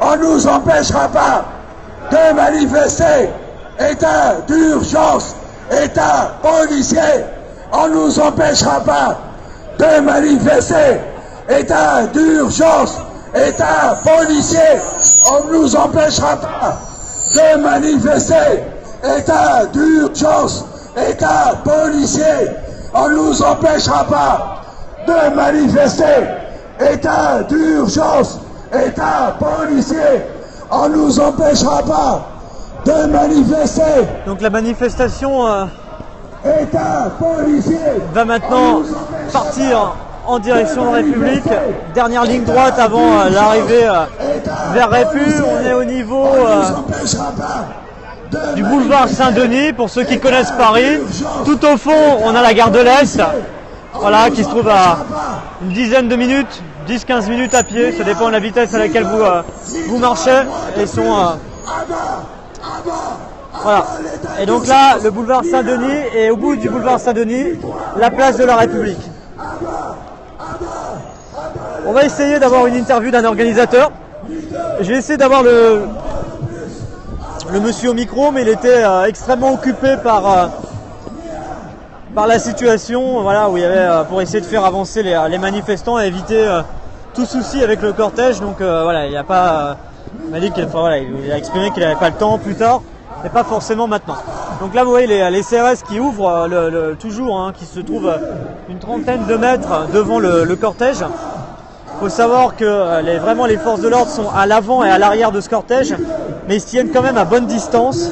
[SPEAKER 1] on nous empêchera pas de manifester. État d'urgence, État policier, on nous empêchera pas de manifester. État d'urgence, État policier, on nous empêchera pas de manifester. État d'urgence, État policier, on nous empêchera pas de manifester. État d'urgence, État policier, on nous empêchera pas de manifester.
[SPEAKER 3] Donc la manifestation
[SPEAKER 1] État policier
[SPEAKER 3] va maintenant partir en direction de République. Dernière ligne droite avant l'arrivée vers Répu. On est au niveau du boulevard Saint-Denis, pour ceux qui connaissent Paris. Tout au fond, on a la gare de l'Est, voilà, qui se trouve à une dizaine de minutes, 10-15 minutes à pied, ça dépend de la vitesse à laquelle vous marchez. Ils sont voilà. Et donc là, le boulevard Saint-Denis, et au bout du boulevard Saint-Denis, la place de la République. On va essayer d'avoir une interview d'un organisateur. Je vais essayer d'avoir le monsieur au micro, mais il était extrêmement occupé par la situation, voilà, où il y avait pour essayer de faire avancer les manifestants et éviter tout souci avec le cortège. Donc voilà, il n'y a pas, il m'a dit qu'il il a exprimé qu'il n'avait pas le temps plus tard, mais pas forcément maintenant. Donc là, vous voyez les CRS qui ouvrent toujours, hein, qui se trouvent une trentaine de mètres devant le cortège. Il faut savoir que vraiment les forces de l'ordre sont à l'avant et à l'arrière de ce cortège, mais ils se tiennent quand même à bonne distance.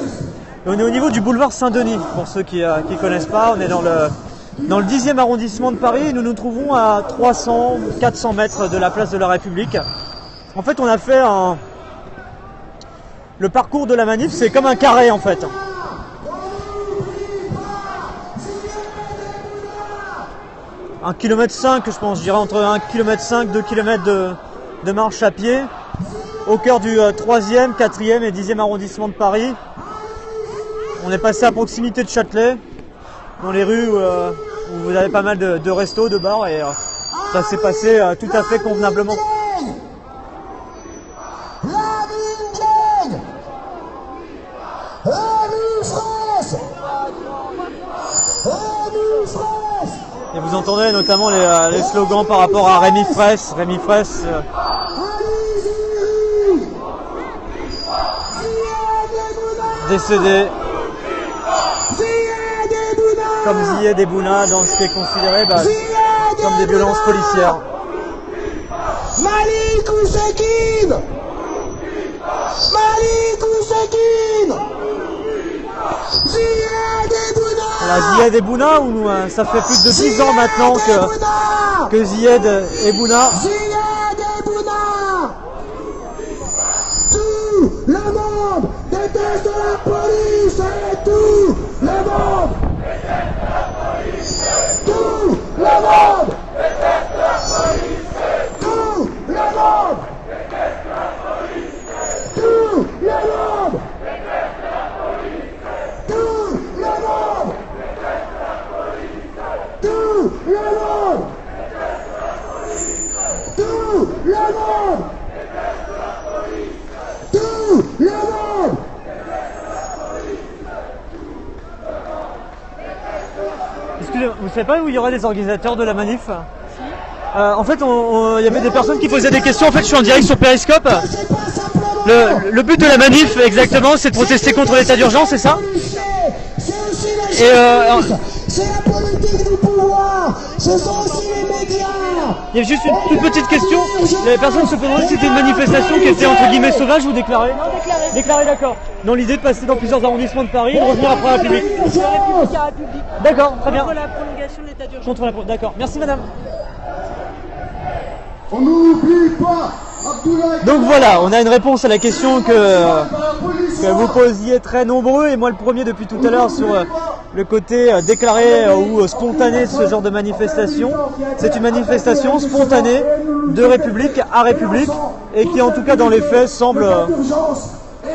[SPEAKER 3] Et on est au niveau du boulevard Saint-Denis, pour ceux qui ne connaissent pas. On est dans le 10e arrondissement de Paris et nous nous trouvons à 300-400 mètres de la place de la République. En fait, on a fait le parcours de la manif, c'est comme un carré en fait. 1,5 km, je pense, je dirais entre 1,5 km, 2 km de marche à pied, au cœur du 3e, 4e et 10e arrondissement de Paris. On est passé à proximité de Châtelet, dans les rues où vous avez pas mal de restos, de bars, et ça s'est passé tout à fait convenablement. Et vous entendez notamment les slogans par rapport à Rémi Fraisse. Rémi Fraisse décédé comme Zied Ebouna dans ce qui est considéré comme des violences policières.
[SPEAKER 2] Malik Oussekine, Malik Oussekine, Zied Ebouna.
[SPEAKER 3] La Zied Ebouna, où ça fait plus de 10 ans maintenant que Zied Ebouna.
[SPEAKER 2] Zied Ebouna. Tout le monde déteste la police et tout le monde déteste la police. Tout le monde déteste la police. Tout le monde déteste la police. Tout le monde déteste la police. Tout le monde déteste la police. Tout le monde déteste la police. Tout le monde déteste la police. Tout le monde.
[SPEAKER 3] Excusez-moi, vous savez pas où il y aura des organisateurs de la manif? En fait, il y avait des personnes qui posaient des questions. En fait, je suis en direct sur Periscope. Le but de la manif, exactement, c'est de protester contre l'état d'urgence, c'est ça?
[SPEAKER 2] C'est la politique du pouvoir. Ce sont aussi les médias.
[SPEAKER 3] Il y a juste une toute petite question. Les personnes se demandaient si c'était une manifestation qui était entre guillemets sauvage ou déclarée.
[SPEAKER 5] Non, déclaré.
[SPEAKER 3] Déclarée, d'accord. Dans l'idée de passer dans plusieurs arrondissements de Paris et de revenir après la République.
[SPEAKER 5] République à République.
[SPEAKER 3] D'accord, très bien.
[SPEAKER 5] Contre la prolongation de l'état d'urgence.
[SPEAKER 3] D'accord, merci madame.
[SPEAKER 1] On n'oublie pas
[SPEAKER 3] Donc voilà, on a une réponse à la question que vous posiez très nombreux, et moi le premier depuis tout à l'heure sur le côté déclaré ou spontané de ce genre de manifestation. C'est une manifestation spontanée de République à République, et qui en tout cas dans les faits semble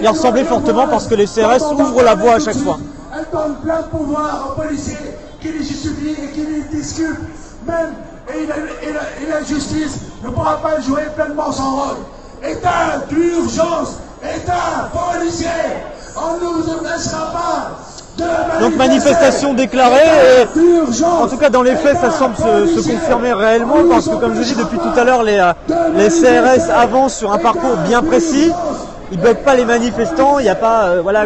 [SPEAKER 3] y ressembler fortement, parce que les CRS ouvrent la voie à chaque fois.
[SPEAKER 2] Elle donne plein de pouvoir aux policiers qui les justifient et qui les discutent même, et la justice ne pourra pas jouer pleinement son rôle. État d'urgence, État policier, on ne nous empêchera pas de
[SPEAKER 3] Donc manifestation déclarée, et en tout cas dans les faits ça semble se confirmer réellement, parce que comme je dis depuis tout à l'heure, les CRS avancent sur un parcours bien précis. Ils bloquent pas les manifestants, il n'y a pas, voilà,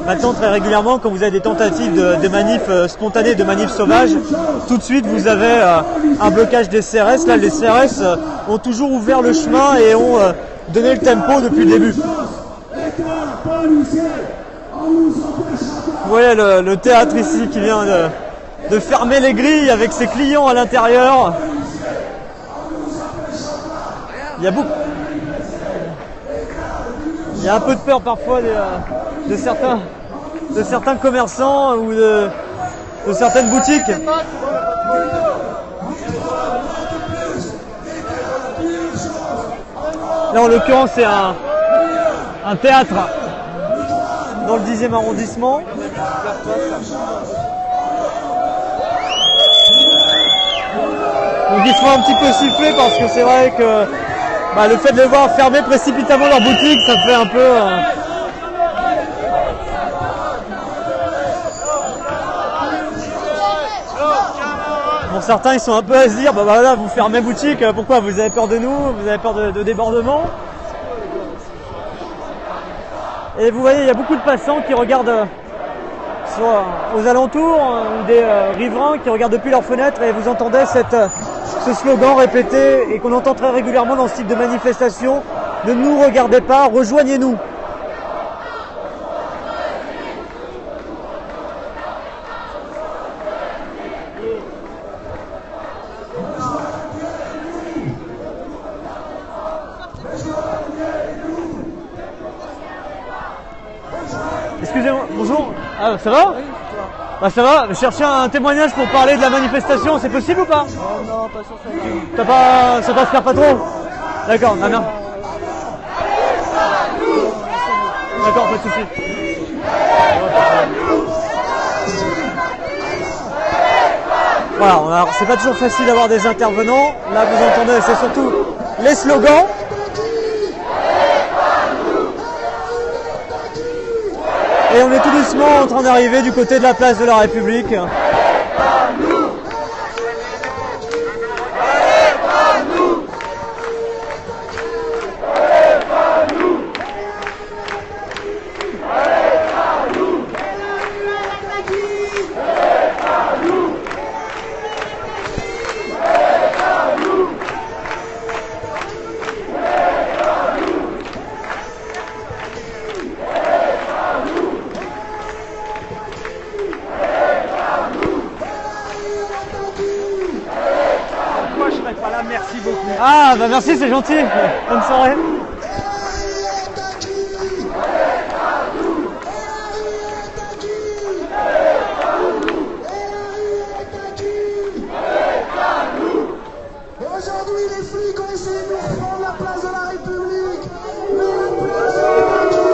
[SPEAKER 3] maintenant très régulièrement quand vous avez des tentatives de manifs spontanés, de manifs sauvages, tout de suite vous avez un blocage des CRS. Là les CRS ont toujours ouvert le chemin et ont donné le tempo depuis le début. Vous voyez le théâtre ici qui vient de fermer les grilles avec ses clients à l'intérieur. Il y a un peu de peur parfois de certains commerçants ou de certaines boutiques. Là en l'occurrence c'est un théâtre dans le 10e arrondissement. Donc ils se font un petit peu siffler, parce que c'est vrai que le fait de les voir fermer précipitamment leur boutique, ça fait un peu... Pour certains, ils sont un peu à se dire, voilà, vous fermez boutique, pourquoi? Vous avez peur de nous? Vous avez peur de débordement? Et vous voyez, il y a beaucoup de passants qui regardent aux alentours, ou des riverains qui regardent depuis leurs fenêtres, et vous entendez ce slogan répété et qu'on entend très régulièrement dans ce type de manifestation: ne nous regardez pas, rejoignez-nous. Excusez-moi, bonjour. Ah, ça va? Ça va, je cherchais un témoignage pour parler de la manifestation, c'est possible ou pas?
[SPEAKER 8] Non, pas sur ça.
[SPEAKER 3] Ça t'inspire pas trop? D'accord, bien. D'accord, pas de soucis. Voilà, c'est pas toujours facile d'avoir des intervenants. Là, vous entendez, c'est surtout les slogans. Et on est tout doucement en train d'arriver du côté de la place de la République. Ah bah merci, c'est gentil. Bonne soirée.
[SPEAKER 2] Aujourd'hui, les flics ont essayé de nous prendre la place de la République. Mais la place est acquise.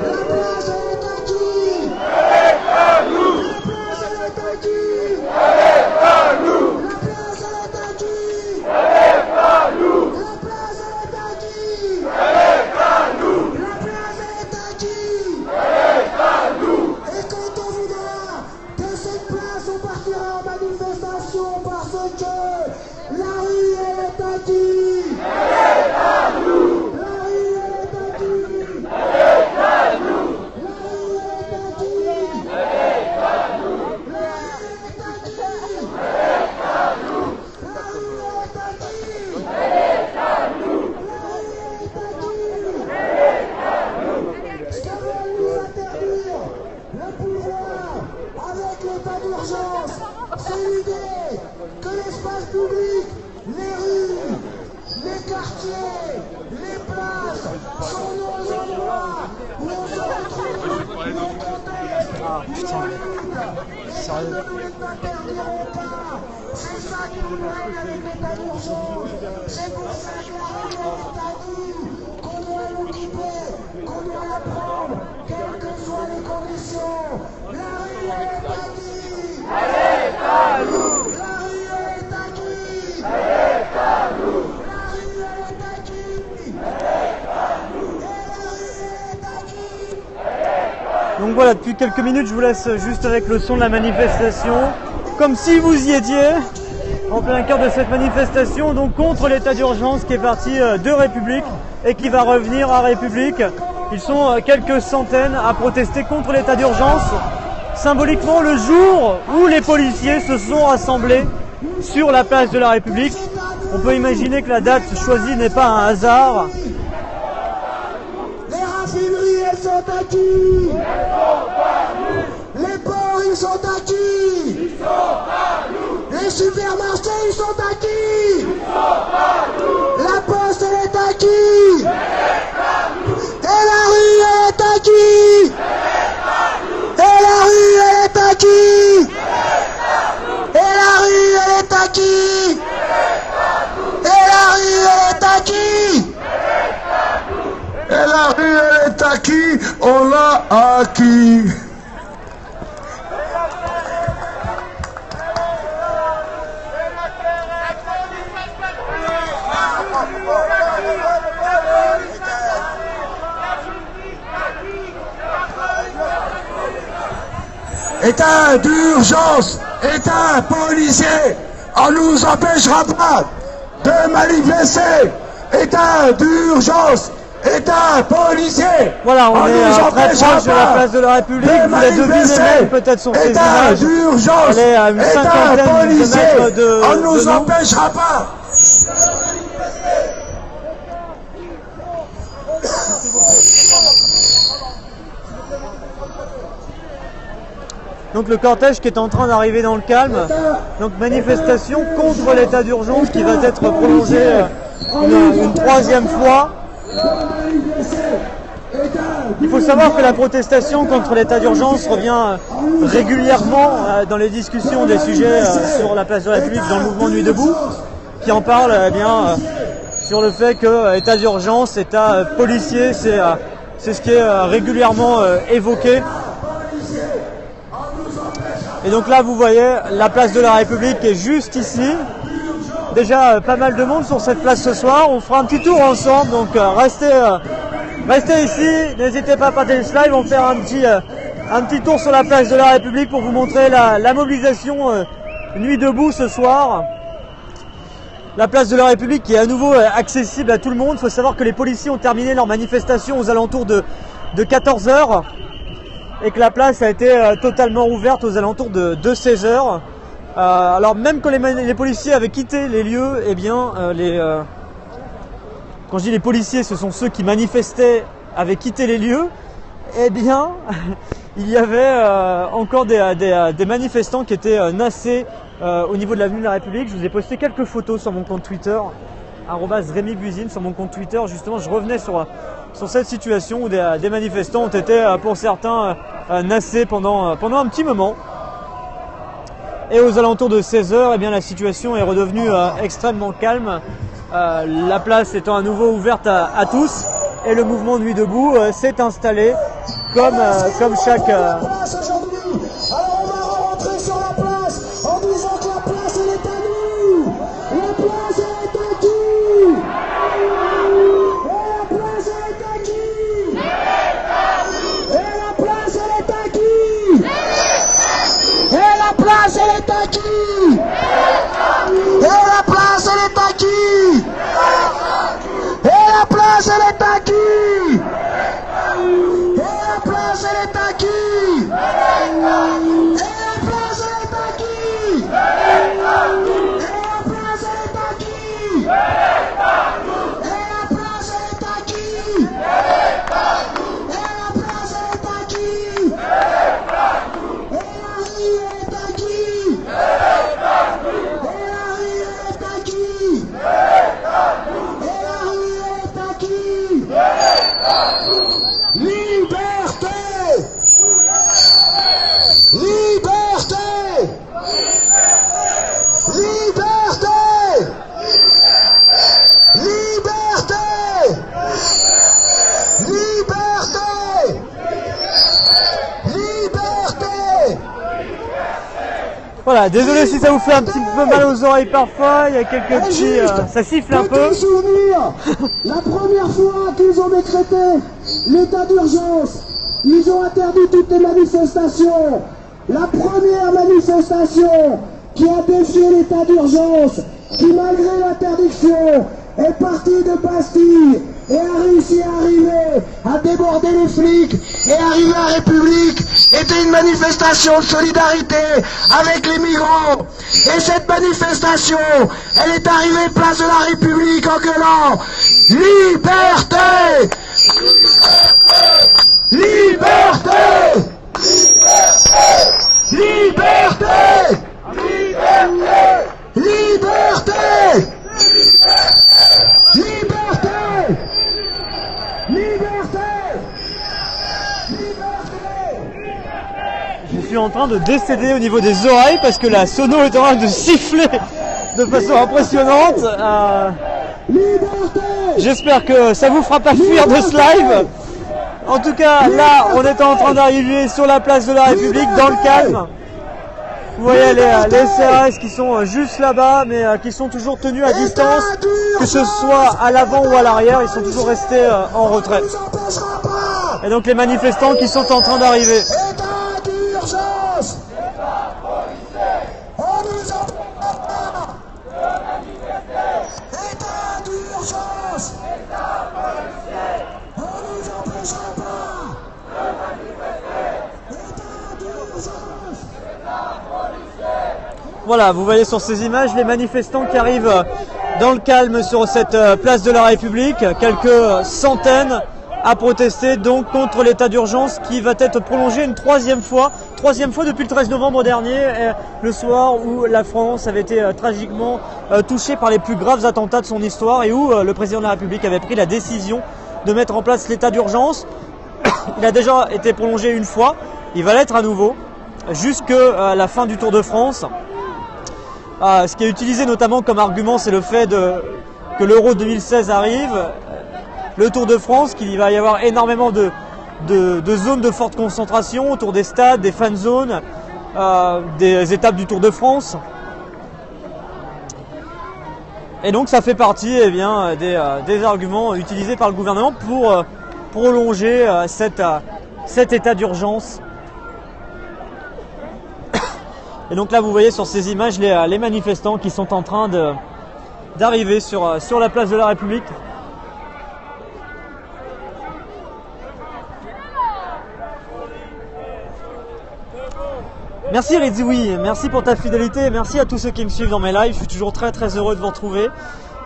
[SPEAKER 2] La place est acquise. Avec nous. La place est acquise. Avec nous. La place est acquise. Avec nous. La place est acquise. Avec nous. La place est acquise. Avec nous. Et quand on voudra de cette place, on partira en manifestation parce que la rue est acquise. Avec nous. La rue est acquise. Avec nous. La rue est acquise. Avec nous. La rue est acquise. Avec nous. La rue est acquise. Avec nous. La rue est acquise. Ce que veulent nous interdire le pouvoir avec l'état d'urgence, c'est l'idée que l'espace public, les rues, les quartiers, les places sont nos endroits où on se retrouve pour protester.
[SPEAKER 3] Ah putain, sérieux.
[SPEAKER 2] Nous ne l'interdirons pas. C'est ça qui nous règne avec l'état d'urgence. C'est pour ça que la rue est à nous, qu'on doit l'occuper, qu'on doit la prendre, quelles que soient les conditions. La rue est à qui? Elle est à nous. La rue est à qui? Elle est à nous. La rue est à qui? Elle est à nous. Et la rue est à qui?
[SPEAKER 3] Donc voilà, depuis quelques minutes, je vous laisse juste avec le son de la manifestation, comme si vous y étiez, en plein cœur de cette manifestation, donc contre l'état d'urgence qui est parti de République et qui va revenir à République. Ils sont quelques centaines à protester contre l'état d'urgence, symboliquement le jour où les policiers se sont rassemblés sur la place de la République. On peut imaginer que la date choisie n'est pas un hasard.
[SPEAKER 2] Les raffineries, elles sont à qui? Les ports, ils sont à qui? Les supermarchés, ils sont à qui? La poste, elle est à qui? Et la rue, elle est à qui? Et la rue, elle est à qui? Et la rue, elle est à qui? Et la rue, elle est à qui?
[SPEAKER 1] Et la rue, elle est acquis, on l'a acquis. État d'urgence, État policier, on nous empêchera pas de manifester. État d'urgence, État policier.
[SPEAKER 3] Voilà, on est
[SPEAKER 1] nous
[SPEAKER 3] très
[SPEAKER 1] empêchera
[SPEAKER 3] proche de la
[SPEAKER 1] pas
[SPEAKER 3] place de la République.
[SPEAKER 1] de
[SPEAKER 3] Vous les devinez
[SPEAKER 1] manifester.
[SPEAKER 3] même peut-être sur ces
[SPEAKER 1] État
[SPEAKER 3] images.
[SPEAKER 1] d'urgence,
[SPEAKER 3] Elle est à une
[SPEAKER 1] État
[SPEAKER 3] cinquantaine de
[SPEAKER 1] policier,
[SPEAKER 3] mètres de
[SPEAKER 1] on nous
[SPEAKER 3] nous.
[SPEAKER 1] empêchera pas.
[SPEAKER 3] Donc le cortège qui est en train d'arriver dans le calme. Donc manifestation contre l'état d'urgence qui va être prolongée une troisième fois. Il faut savoir que la protestation contre l'état d'urgence revient régulièrement dans les discussions des sujets sur la place de la République dans le mouvement Nuit debout, qui en parle sur le fait que état d'urgence, état policier, c'est ce qui est régulièrement évoqué. Et donc là vous voyez la place de la République est juste ici. Déjà pas mal de monde sur cette place ce soir. On fera un petit tour ensemble, donc restez ici, n'hésitez pas à partager ce live. On va faire un petit tour sur la place de la République pour vous montrer la mobilisation Nuit debout ce soir. La place de la République qui est à nouveau accessible à tout le monde. Il faut savoir que les policiers ont terminé leur manifestation aux alentours de 14h. Et que la place a été totalement ouverte aux alentours de 16h. Alors même quand les policiers avaient quitté les lieux, eh bien quand je dis les policiers, ce sont ceux qui manifestaient, avaient quitté les lieux, eh bien il y avait encore des manifestants qui étaient nassés au niveau de l'avenue de la République. Je vous ai posté quelques photos sur mon compte Twitter, @RémiBuisine, sur mon compte Twitter. Justement, je revenais sur cette situation où des manifestants ont été pour certains nassés pendant un petit moment. Et aux alentours de 16h, eh bien, la situation est redevenue extrêmement calme. La place étant à nouveau ouverte à tous. Et le mouvement Nuit debout s'est installé comme chaque...
[SPEAKER 2] place aujourd'hui. Alors on va rentrer sur la place en disant que la place elle est à nous. La place elle est à qui? Et la place elle est à qui? Et la place elle est à qui? Et la place elle est à qui? Et la place elle est à qui? Et la place elle est à qui? Et la place elle est à qui? Et la place elle est à qui? Et la place elle est à qui? Et la place elle est à qui? Et la place elle est à qui? Et la rue elle est à qui? Liberté! Liberté! Liberté! Liberté! Liberté! Liberté!
[SPEAKER 3] Voilà, désolé si ça vous fait un petit peu mal aux oreilles parfois, il y a quelques petits... ça siffle un peu.
[SPEAKER 2] Petit souvenir, la première fois qu'ils ont décrété l'état d'urgence, ils ont interdit toutes les manifestations. La première manifestation qui a défié l'état d'urgence, qui malgré l'interdiction est partie de Bastille et a réussi à arriver à déborder les flics et arriver à République, était une manifestation de solidarité avec les migrants. Et cette manifestation, elle est arrivée place de la République en gueulant « Liberté ! Liberté ! Liberté ! Liberté ! Liberté ! Liberté!
[SPEAKER 3] Je suis en train de décéder au niveau des oreilles parce que la sono est en train de siffler de façon impressionnante. J'espère que ça vous fera pas fuir de ce live. En tout cas, là, on est en train d'arriver sur la place de la République dans le calme. Vous voyez les CRS qui sont juste là-bas, mais qui sont toujours tenus à distance, que ce soit à l'avant ou à l'arrière, ils sont toujours restés en retrait. Et donc les manifestants qui sont en train d'arriver.
[SPEAKER 2] État d'urgence! On nous empêchera pas! État d'urgence! On nous empêchera pas! État d'urgence!
[SPEAKER 3] Voilà, vous voyez sur ces images les manifestants qui arrivent dans le calme sur cette place de la République, quelques centaines à protester donc contre l'état d'urgence qui va être prolongé une troisième fois depuis le 13 novembre dernier, le soir où la France avait été tragiquement touchée par les plus graves attentats de son histoire et où le président de la République avait pris la décision de mettre en place l'état d'urgence. Il a déjà été prolongé une fois, il va l'être à nouveau jusqu'à la fin du Tour de France. Ce qui est utilisé notamment comme argument, c'est le fait que l'Euro 2016 arrive, le Tour de France, qu'il va y avoir énormément de zones de forte concentration autour des stades, des fan zones, des étapes du Tour de France. Et donc ça fait partie des arguments utilisés par le gouvernement pour prolonger cet état d'urgence. Et donc là vous voyez sur ces images les manifestants qui sont en train d'arriver sur la place de la République. Merci Redzoui, merci pour ta fidélité, merci à tous ceux qui me suivent dans mes lives, je suis toujours très heureux de vous retrouver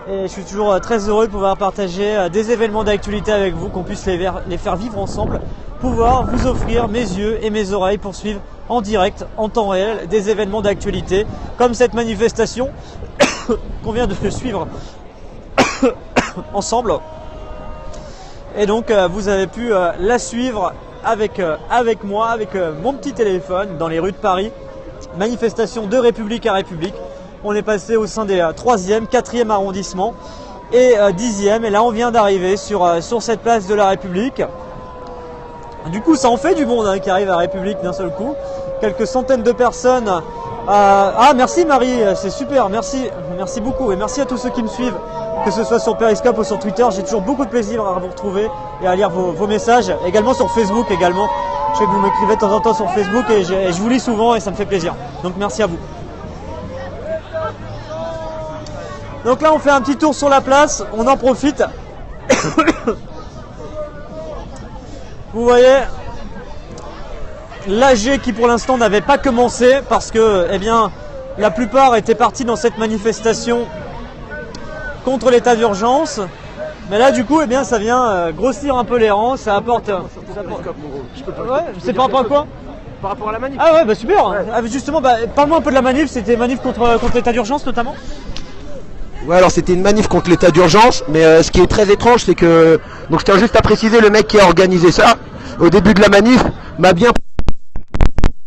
[SPEAKER 3] et je suis toujours très heureux de pouvoir partager des événements d'actualité avec vous, qu'on puisse les faire vivre ensemble, pouvoir vous offrir mes yeux et mes oreilles pour suivre en direct, en temps réel, des événements d'actualité, comme cette manifestation qu'on vient de suivre ensemble. Et donc vous avez pu la suivre avec moi, avec mon petit téléphone, dans les rues de Paris. Manifestation de République à République. On est passé au sein des 3e, 4e arrondissements et 10e. Et là on vient d'arriver sur cette place de la République. Du coup ça en fait du monde qui arrive à République d'un seul coup. Quelques centaines de personnes. Merci Marie, c'est super, merci beaucoup et merci à tous ceux qui me suivent, que ce soit sur Periscope ou sur Twitter. J'ai toujours beaucoup de plaisir à vous retrouver et à lire vos messages, également sur Facebook également. Je sais que vous m'écrivez de temps en temps sur Facebook et je vous lis souvent et ça me fait plaisir. Donc merci à vous. Donc là on fait un petit tour sur la place, on en profite. Vous voyez l'AG qui pour l'instant n'avait pas commencé parce que la plupart étaient partis dans cette manifestation contre l'état d'urgence. Mais là du coup ça vient grossir un peu les rangs, ça apporte... Ouais, c'est par rapport à quoi?
[SPEAKER 8] Par rapport à la manif.
[SPEAKER 3] Ah ouais, super. Ouais. Justement, parle-moi un peu de la manif, c'était manif contre l'état d'urgence notamment.
[SPEAKER 9] Ouais, alors c'était une manif contre l'état d'urgence, mais ce qui est très étrange, c'est que, donc je tiens juste à préciser, le mec qui a organisé ça, au début de la manif, m'a bien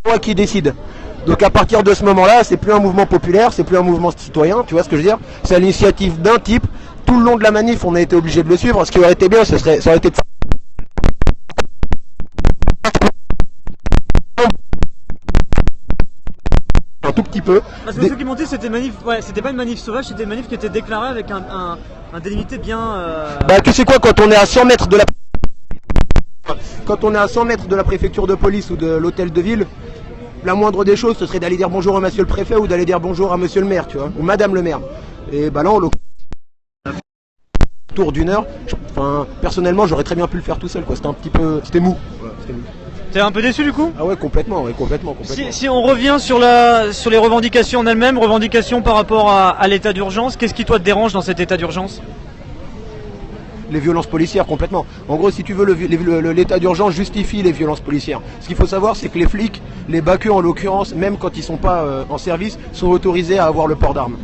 [SPEAKER 9] moi qui décide. Donc à partir de ce moment-là, c'est plus un mouvement populaire, c'est plus un mouvement citoyen, tu vois ce que je veux dire? C'est à l'initiative d'un type. Tout le long de la manif, on a été obligé de le suivre. Ce qui aurait été bien, ça aurait été de un tout petit peu.
[SPEAKER 3] Parce que ceux qui m'ont dit c'était manif, ouais, c'était pas une manif sauvage, c'était une manif qui était déclarée avec un délimité bien.
[SPEAKER 9] Bah tu sais quoi, quand on est à 100 mètres de la préfecture de police ou de l'hôtel de ville, la moindre des choses, ce serait d'aller dire bonjour à monsieur le préfet ou d'aller dire bonjour à monsieur le maire, tu vois, ou madame le maire. Et bah là, on tour d'une heure. Enfin, personnellement, j'aurais très bien pu le faire tout seul, quoi. C'était un petit peu, c'était mou. Voilà, c'était mou.
[SPEAKER 3] T'es un peu déçu du coup?
[SPEAKER 9] Ah ouais, complètement.
[SPEAKER 3] Si on revient sur les revendications en elles-mêmes, revendications par rapport à l'état d'urgence, qu'est-ce qui toi te dérange dans cet état d'urgence?
[SPEAKER 9] Les violences policières, complètement. En gros, si tu veux, l'état d'urgence justifie les violences policières. Ce qu'il faut savoir, c'est que les flics, les BACU en l'occurrence, même quand ils sont pas en service, sont autorisés à avoir le port d'armes.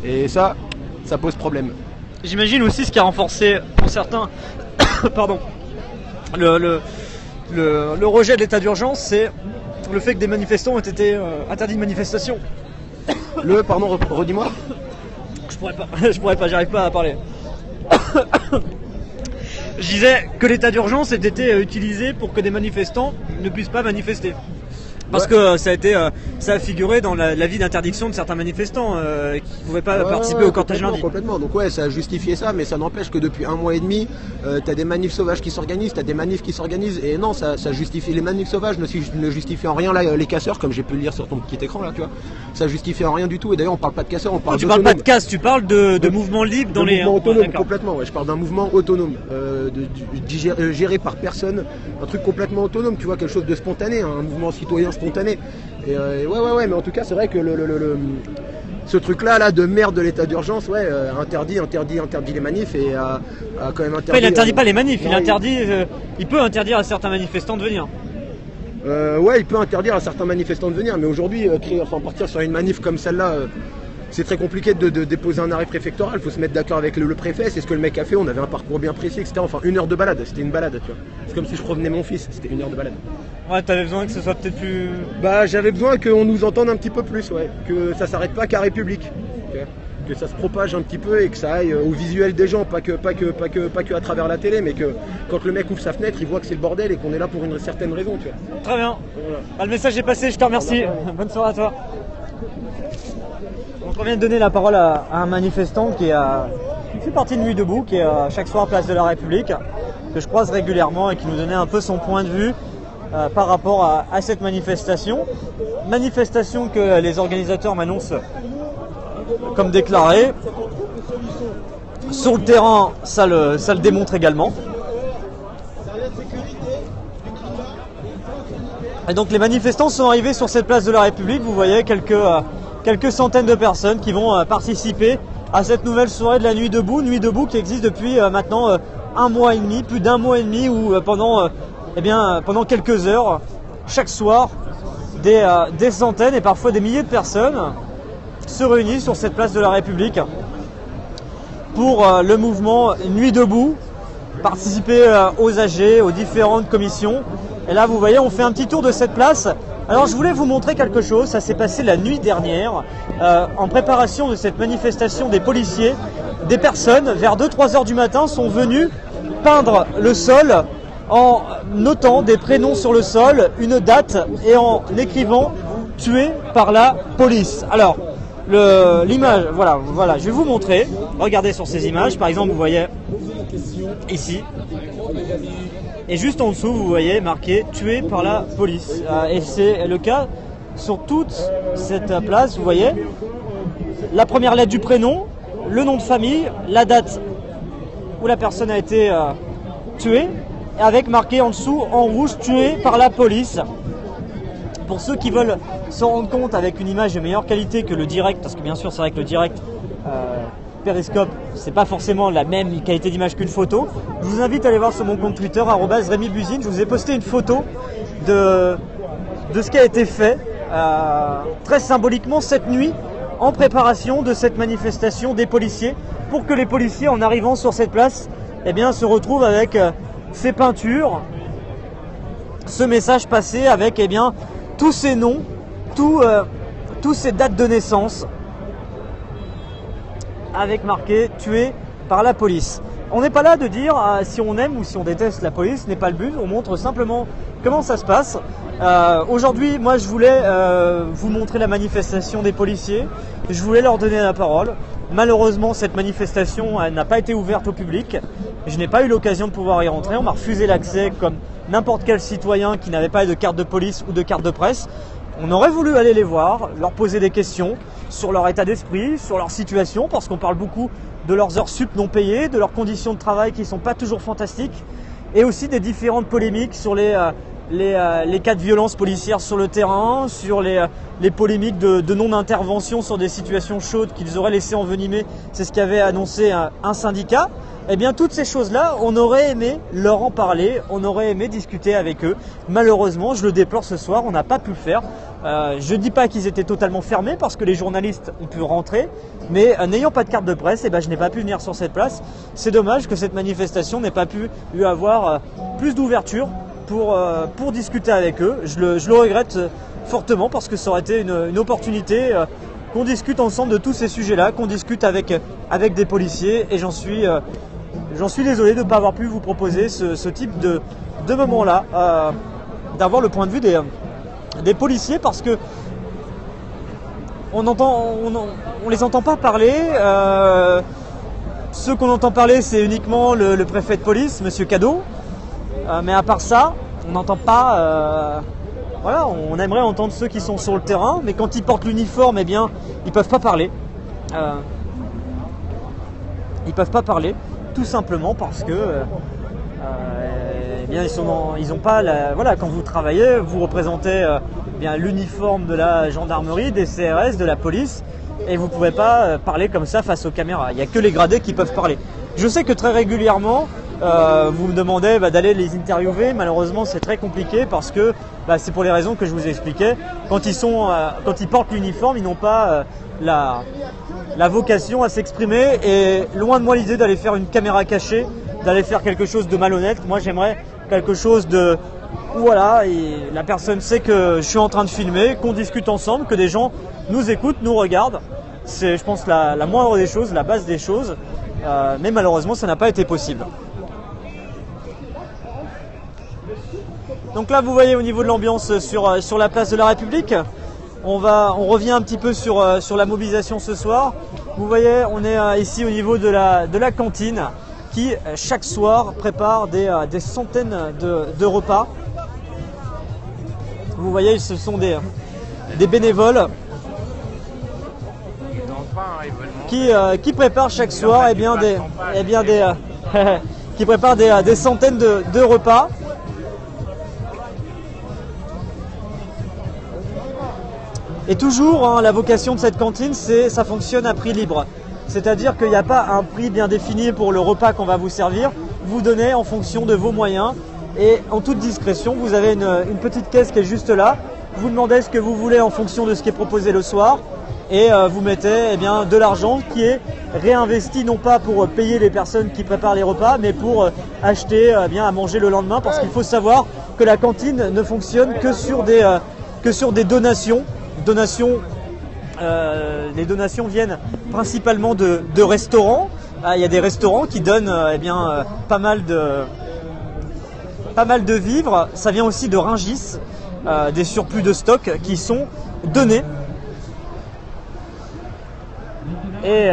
[SPEAKER 9] Et ça pose problème.
[SPEAKER 3] J'imagine aussi ce qui a renforcé pour certains pardon, le rejet de l'état d'urgence, c'est le fait que des manifestants ont été interdits de manifestation.
[SPEAKER 9] Pardon, redis-moi.
[SPEAKER 3] Je pourrais pas, j'arrive pas à parler. Je disais que l'état d'urgence ait été utilisé pour que des manifestants ne puissent pas manifester. Parce que ça a figuré dans l'avis d'interdiction de certains manifestants qui ne pouvaient pas participer au cortège lundi.
[SPEAKER 9] Complètement, donc ouais, ça a justifié ça, mais ça n'empêche que depuis 1 mois et demi, t'as des manifs sauvages qui s'organisent, t'as des manifs qui s'organisent, et non, ça justifie, les manifs sauvages ne justifient en rien là, les casseurs, comme j'ai pu le lire sur ton petit écran là, tu vois. Ça justifie en rien du tout, et d'ailleurs on parle pas de casseurs, on parle
[SPEAKER 3] tu parles pas de casse, tu parles de mouvements libres dans les...
[SPEAKER 9] mouvements autonomes, complètement, ouais, je parle d'un mouvement autonome, géré par personne, un truc complètement autonome, tu vois, quelque chose de spontané, un mouvement citoyen spontané. Et ouais, mais en tout cas, c'est vrai que ce truc-là de merde de l'état d'urgence, ouais, interdit les manifs et a quand même interdit.
[SPEAKER 3] Enfin, il interdit pas les manifs, il peut interdire à certains manifestants de venir.
[SPEAKER 9] Ouais, il peut interdire à certains manifestants de venir, mais aujourd'hui, partir sur une manif comme celle-là, c'est très compliqué de déposer un arrêt préfectoral. Il faut se mettre d'accord avec le préfet, c'est ce que le mec a fait. On avait un parcours bien précis, etc. Enfin, 1 heure de balade, c'était une balade, tu vois. C'est comme si je promenais mon fils, c'était 1 heure de balade.
[SPEAKER 3] Ouais, t'avais besoin que ce soit peut-être plus...
[SPEAKER 9] Bah, j'avais besoin qu'on nous entende un petit peu plus, ouais. Que ça s'arrête pas qu'à République. Okay. Que ça se propage un petit peu et que ça aille au visuel des gens, pas que à travers la télé, mais que quand le mec ouvre sa fenêtre, il voit que c'est le bordel et qu'on est là pour une certaine raison, tu vois.
[SPEAKER 3] Très bien. Voilà. Ah, le message est passé, je te remercie. Bonne soirée à toi. Donc, on vient de donner la parole à un manifestant qui fait partie de Nuit debout, qui est chaque soir place de la République, que je croise régulièrement et qui nous donnait un peu son point de vue par rapport à cette manifestation. Manifestation que les organisateurs m'annoncent comme déclarée. Sur le terrain, ça le démontre également. Et donc les manifestants sont arrivés sur cette place de la République. Vous voyez quelques centaines de personnes qui vont participer à cette nouvelle soirée de la Nuit debout qui existe depuis maintenant 1 mois et demi, plus d'1 mois et demi, où pendant quelques heures, chaque soir, des centaines et parfois des milliers de personnes se réunissent sur cette place de la République pour le mouvement Nuit debout, participer aux AG, aux différentes commissions. Et là, vous voyez, on fait un petit tour de cette place. Alors, je voulais vous montrer quelque chose. Ça s'est passé la nuit dernière, en préparation de cette manifestation des policiers. Des personnes, vers 2-3 heures du matin, sont venues peindre le sol en notant des prénoms sur le sol, une date et en écrivant « tué par la police ». Alors, l'image, voilà, je vais vous montrer. Regardez sur ces images, par exemple, vous voyez ici. Et juste en dessous, vous voyez marqué « tué par la police ». Et c'est le cas sur toute cette place, vous voyez. La première lettre du prénom, le nom de famille, la date où la personne a été tuée, avec marqué en dessous en rouge « tué par la police ». Pour ceux qui veulent s'en rendre compte avec une image de meilleure qualité que le direct, parce que bien sûr c'est vrai que le direct Periscope, c'est pas forcément la même qualité d'image qu'une photo. Je vous invite à aller voir sur mon compte Twitter @RémiBuzine. Je vous ai posté une photo de ce qui a été fait très symboliquement cette nuit en préparation de cette manifestation des policiers, pour que les policiers, en arrivant sur cette place, eh bien, se retrouvent avec ces peintures, ce message passé avec eh bien, tous ces noms, tous ces dates de naissance, avec marqué « tué par la police ». On n'est pas là de dire si on aime ou si on déteste la police, ce n'est pas le but, on montre simplement comment ça se passe. Aujourd'hui, moi je voulais vous montrer la manifestation des policiers, je voulais leur donner la parole. Malheureusement, cette manifestation n'a pas été ouverte au public, je n'ai pas eu l'occasion de pouvoir y rentrer, on m'a refusé l'accès comme n'importe quel citoyen qui n'avait pas de carte de police ou de carte de presse. On aurait voulu aller les voir, leur poser des questions sur leur état d'esprit, sur leur situation, parce qu'on parle beaucoup de leurs heures sup non payées, de leurs conditions de travail qui ne sont pas toujours fantastiques, et aussi des différentes polémiques sur les cas de violence policière sur le terrain, sur les polémiques de non-intervention sur des situations chaudes qu'ils auraient laissé envenimer, c'est ce qu'avait annoncé un syndicat. Eh bien, toutes ces choses-là, on aurait aimé leur en parler, on aurait aimé discuter avec eux. Malheureusement, je le déplore ce soir, on n'a pas pu le faire. Je ne dis pas qu'ils étaient totalement fermés parce que les journalistes ont pu rentrer, mais n'ayant pas de carte de presse, eh ben, je n'ai pas pu venir sur cette place. C'est dommage que cette manifestation n'ait pas pu avoir plus d'ouverture pour discuter avec eux. Je le regrette fortement parce que ça aurait été une opportunité qu'on discute ensemble de tous ces sujets-là, qu'on discute avec des policiers, et j'en suis désolé de ne pas avoir pu vous proposer ce type de moment-là, d'avoir le point de vue des policiers, parce que on les entend pas parler. Ceux qu'on entend parler, c'est uniquement le préfet de police, Monsieur Cadeau. Mais à part ça, on n'entend pas. Voilà, on aimerait entendre ceux qui sont sur le terrain, mais quand ils portent l'uniforme, eh bien, ils peuvent pas parler. Ils peuvent pas parler, tout simplement parce que eh bien, ils ont pas voilà, quand vous travaillez, vous représentez bien l'uniforme de la gendarmerie, des CRS, de la police, et vous pouvez pas parler comme ça face aux caméras. Il n'y a que les gradés qui peuvent parler. Je sais que très régulièrement, vous me demandez d'aller les interviewer. Malheureusement, c'est très compliqué parce que c'est pour les raisons que je vous ai expliquées. Quand ils portent l'uniforme, ils n'ont pas la vocation à s'exprimer, et loin de moi l'idée d'aller faire une caméra cachée, d'aller faire quelque chose de malhonnête. Moi, j'aimerais quelque chose où voilà, et la personne sait que je suis en train de filmer, qu'on discute ensemble, que des gens nous écoutent, nous regardent. C'est, je pense, la moindre des choses, la base des choses. Mais malheureusement, ça n'a pas été possible. Donc là, vous voyez au niveau de l'ambiance sur la place de la République, on revient un petit peu sur la mobilisation ce soir. Vous voyez, on est ici au niveau de la cantine qui, chaque soir, prépare des centaines de repas. Vous voyez, ce sont des bénévoles qui préparent chaque soir qui préparent des centaines de repas. Et toujours, la vocation de cette cantine, ça fonctionne à prix libre. C'est-à-dire qu'il n'y a pas un prix bien défini pour le repas qu'on va vous servir. Vous donnez en fonction de vos moyens, et en toute discrétion, vous avez une petite caisse qui est juste là. Vous demandez ce que vous voulez en fonction de ce qui est proposé le soir, et vous mettez de l'argent qui est réinvesti, non pas pour payer les personnes qui préparent les repas, mais pour acheter à manger le lendemain, parce qu'il faut savoir que la cantine ne fonctionne que sur des donations. Les donations viennent principalement de restaurants. Il y a des restaurants qui donnent pas mal de vivres. Ça vient aussi de Rungis, des surplus de stock qui sont donnés. Et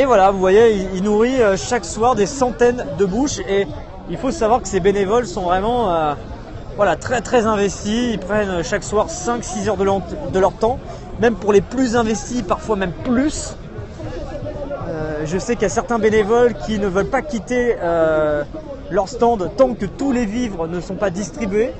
[SPEAKER 3] voilà, vous voyez, il nourrit chaque soir des centaines de bouches, et il faut savoir que ces bénévoles sont vraiment très très investis. Ils prennent chaque soir 5-6 heures de leur temps, même pour les plus investis, parfois même plus. Je sais qu'il y a certains bénévoles qui ne veulent pas quitter leur stand tant que tous les vivres ne sont pas distribués.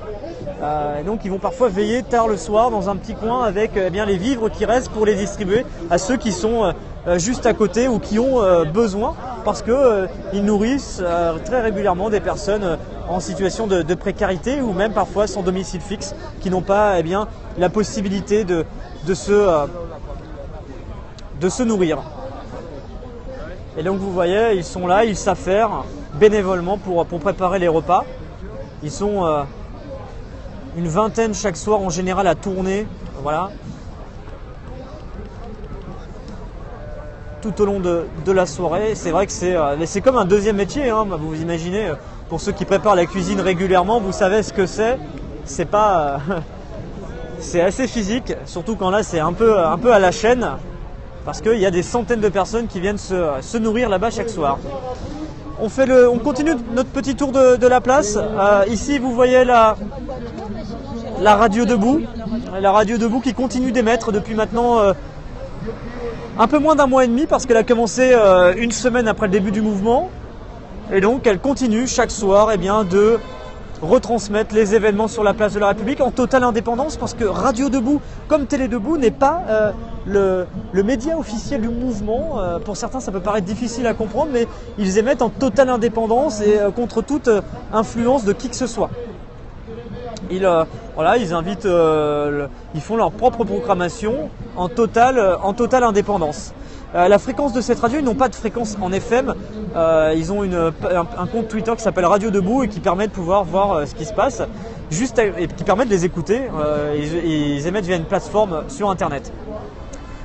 [SPEAKER 3] Et donc ils vont parfois veiller tard le soir dans un petit coin avec les vivres qui restent pour les distribuer à ceux qui sont juste à côté ou qui ont besoin, parce qu'ils nourrissent très régulièrement des personnes en situation de précarité ou même parfois sans domicile fixe, qui n'ont pas la possibilité de se nourrir. Et donc vous voyez, ils sont là, ils s'affairent bénévolement pour préparer les repas. Ils sont une vingtaine chaque soir en général à tourner, voilà, tout au long de la soirée. C'est vrai que c'est comme un deuxième métier, hein. Vous imaginez, pour ceux qui préparent la cuisine régulièrement, vous savez ce que c'est. C'est pas, c'est assez physique, surtout quand là c'est un peu à la chaîne, parce qu'il y a des centaines de personnes qui viennent se nourrir là-bas chaque soir. On continue notre petit tour de la place. Ici, vous voyez la radio debout. La radio debout qui continue d'émettre depuis maintenant un peu moins d'un mois et demi, parce qu'elle a commencé une semaine après le début du mouvement. Et donc, elle continue chaque soir de retransmettre les événements sur la place de la République en totale indépendance, parce que Radio Debout, comme Télé Debout, n'est pas le média officiel du mouvement. Pour certains, ça peut paraître difficile à comprendre, mais ils émettent en totale indépendance et contre toute influence de qui que ce soit. Ils invitent, ils font leur propre programmation en totale indépendance. La fréquence de cette radio, ils n'ont pas de fréquence en FM. Ils ont un compte Twitter qui s'appelle Radio Debout et qui permet de pouvoir voir ce qui se passe, et qui permet de les écouter. Ils émettent via une plateforme sur Internet.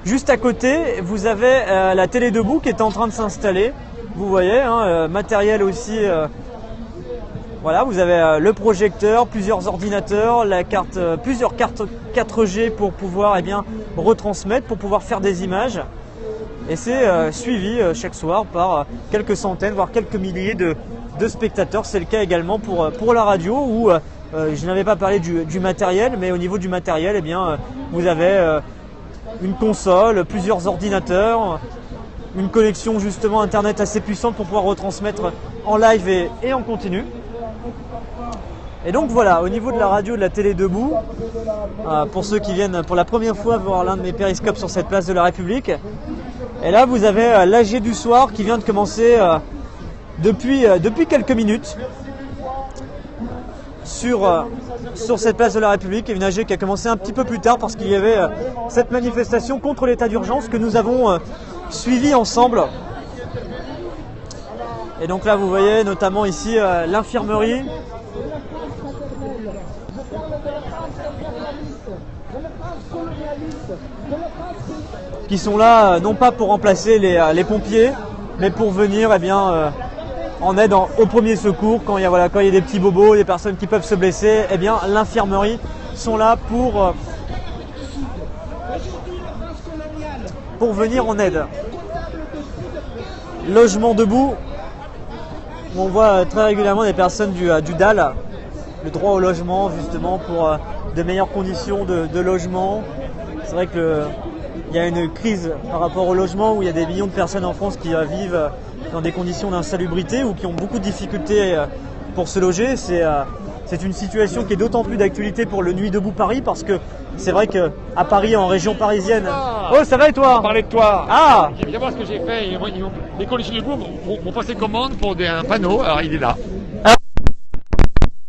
[SPEAKER 3] Juste à côté, vous avez la Télé Debout qui est en train de s'installer. Vous voyez, matériel aussi. Voilà, vous avez le projecteur, plusieurs ordinateurs, plusieurs cartes 4G pour pouvoir retransmettre, pour pouvoir faire des images. Et c'est suivi chaque soir par quelques centaines, voire quelques milliers de spectateurs. C'est le cas également pour la radio, où je n'avais pas parlé du matériel, mais au niveau du matériel, vous avez une console, plusieurs ordinateurs, une connexion justement Internet assez puissante pour pouvoir retransmettre en live et en continu. Et donc voilà, au niveau de la radio, de la Télé Debout, pour ceux qui viennent pour la première fois voir l'un de mes périscopes sur cette place de la République, et là vous avez l'AG du soir qui vient de commencer depuis quelques minutes sur cette place de la République, et une AG qui a commencé un petit peu plus tard parce qu'il y avait cette manifestation contre l'état d'urgence que nous avons suivie ensemble. Et donc là vous voyez notamment ici l'infirmerie, qui sont là non pas pour remplacer les pompiers, mais pour venir en aide au premier secours quand il y a des petits bobos, des personnes qui peuvent se blesser. L'infirmerie sont là pour venir en aide. Logement debout, où on voit très régulièrement des personnes du DAL, le droit au logement, justement pour de meilleures conditions de logement. C'est vrai qu'il y a une crise par rapport au logement, où il y a des millions de personnes en France qui vivent dans des conditions d'insalubrité ou qui ont beaucoup de difficultés pour se loger. C'est une situation qui est d'autant plus d'actualité pour le Nuit Debout Paris, parce que c'est vrai qu'à Paris, en région parisienne... Oh, ça va et toi?
[SPEAKER 10] Parler de toi.
[SPEAKER 3] Ah,
[SPEAKER 10] Viens voir ce que j'ai fait. Les collèges de Debout m'ont passé commande pour un panneau. Alors il est là.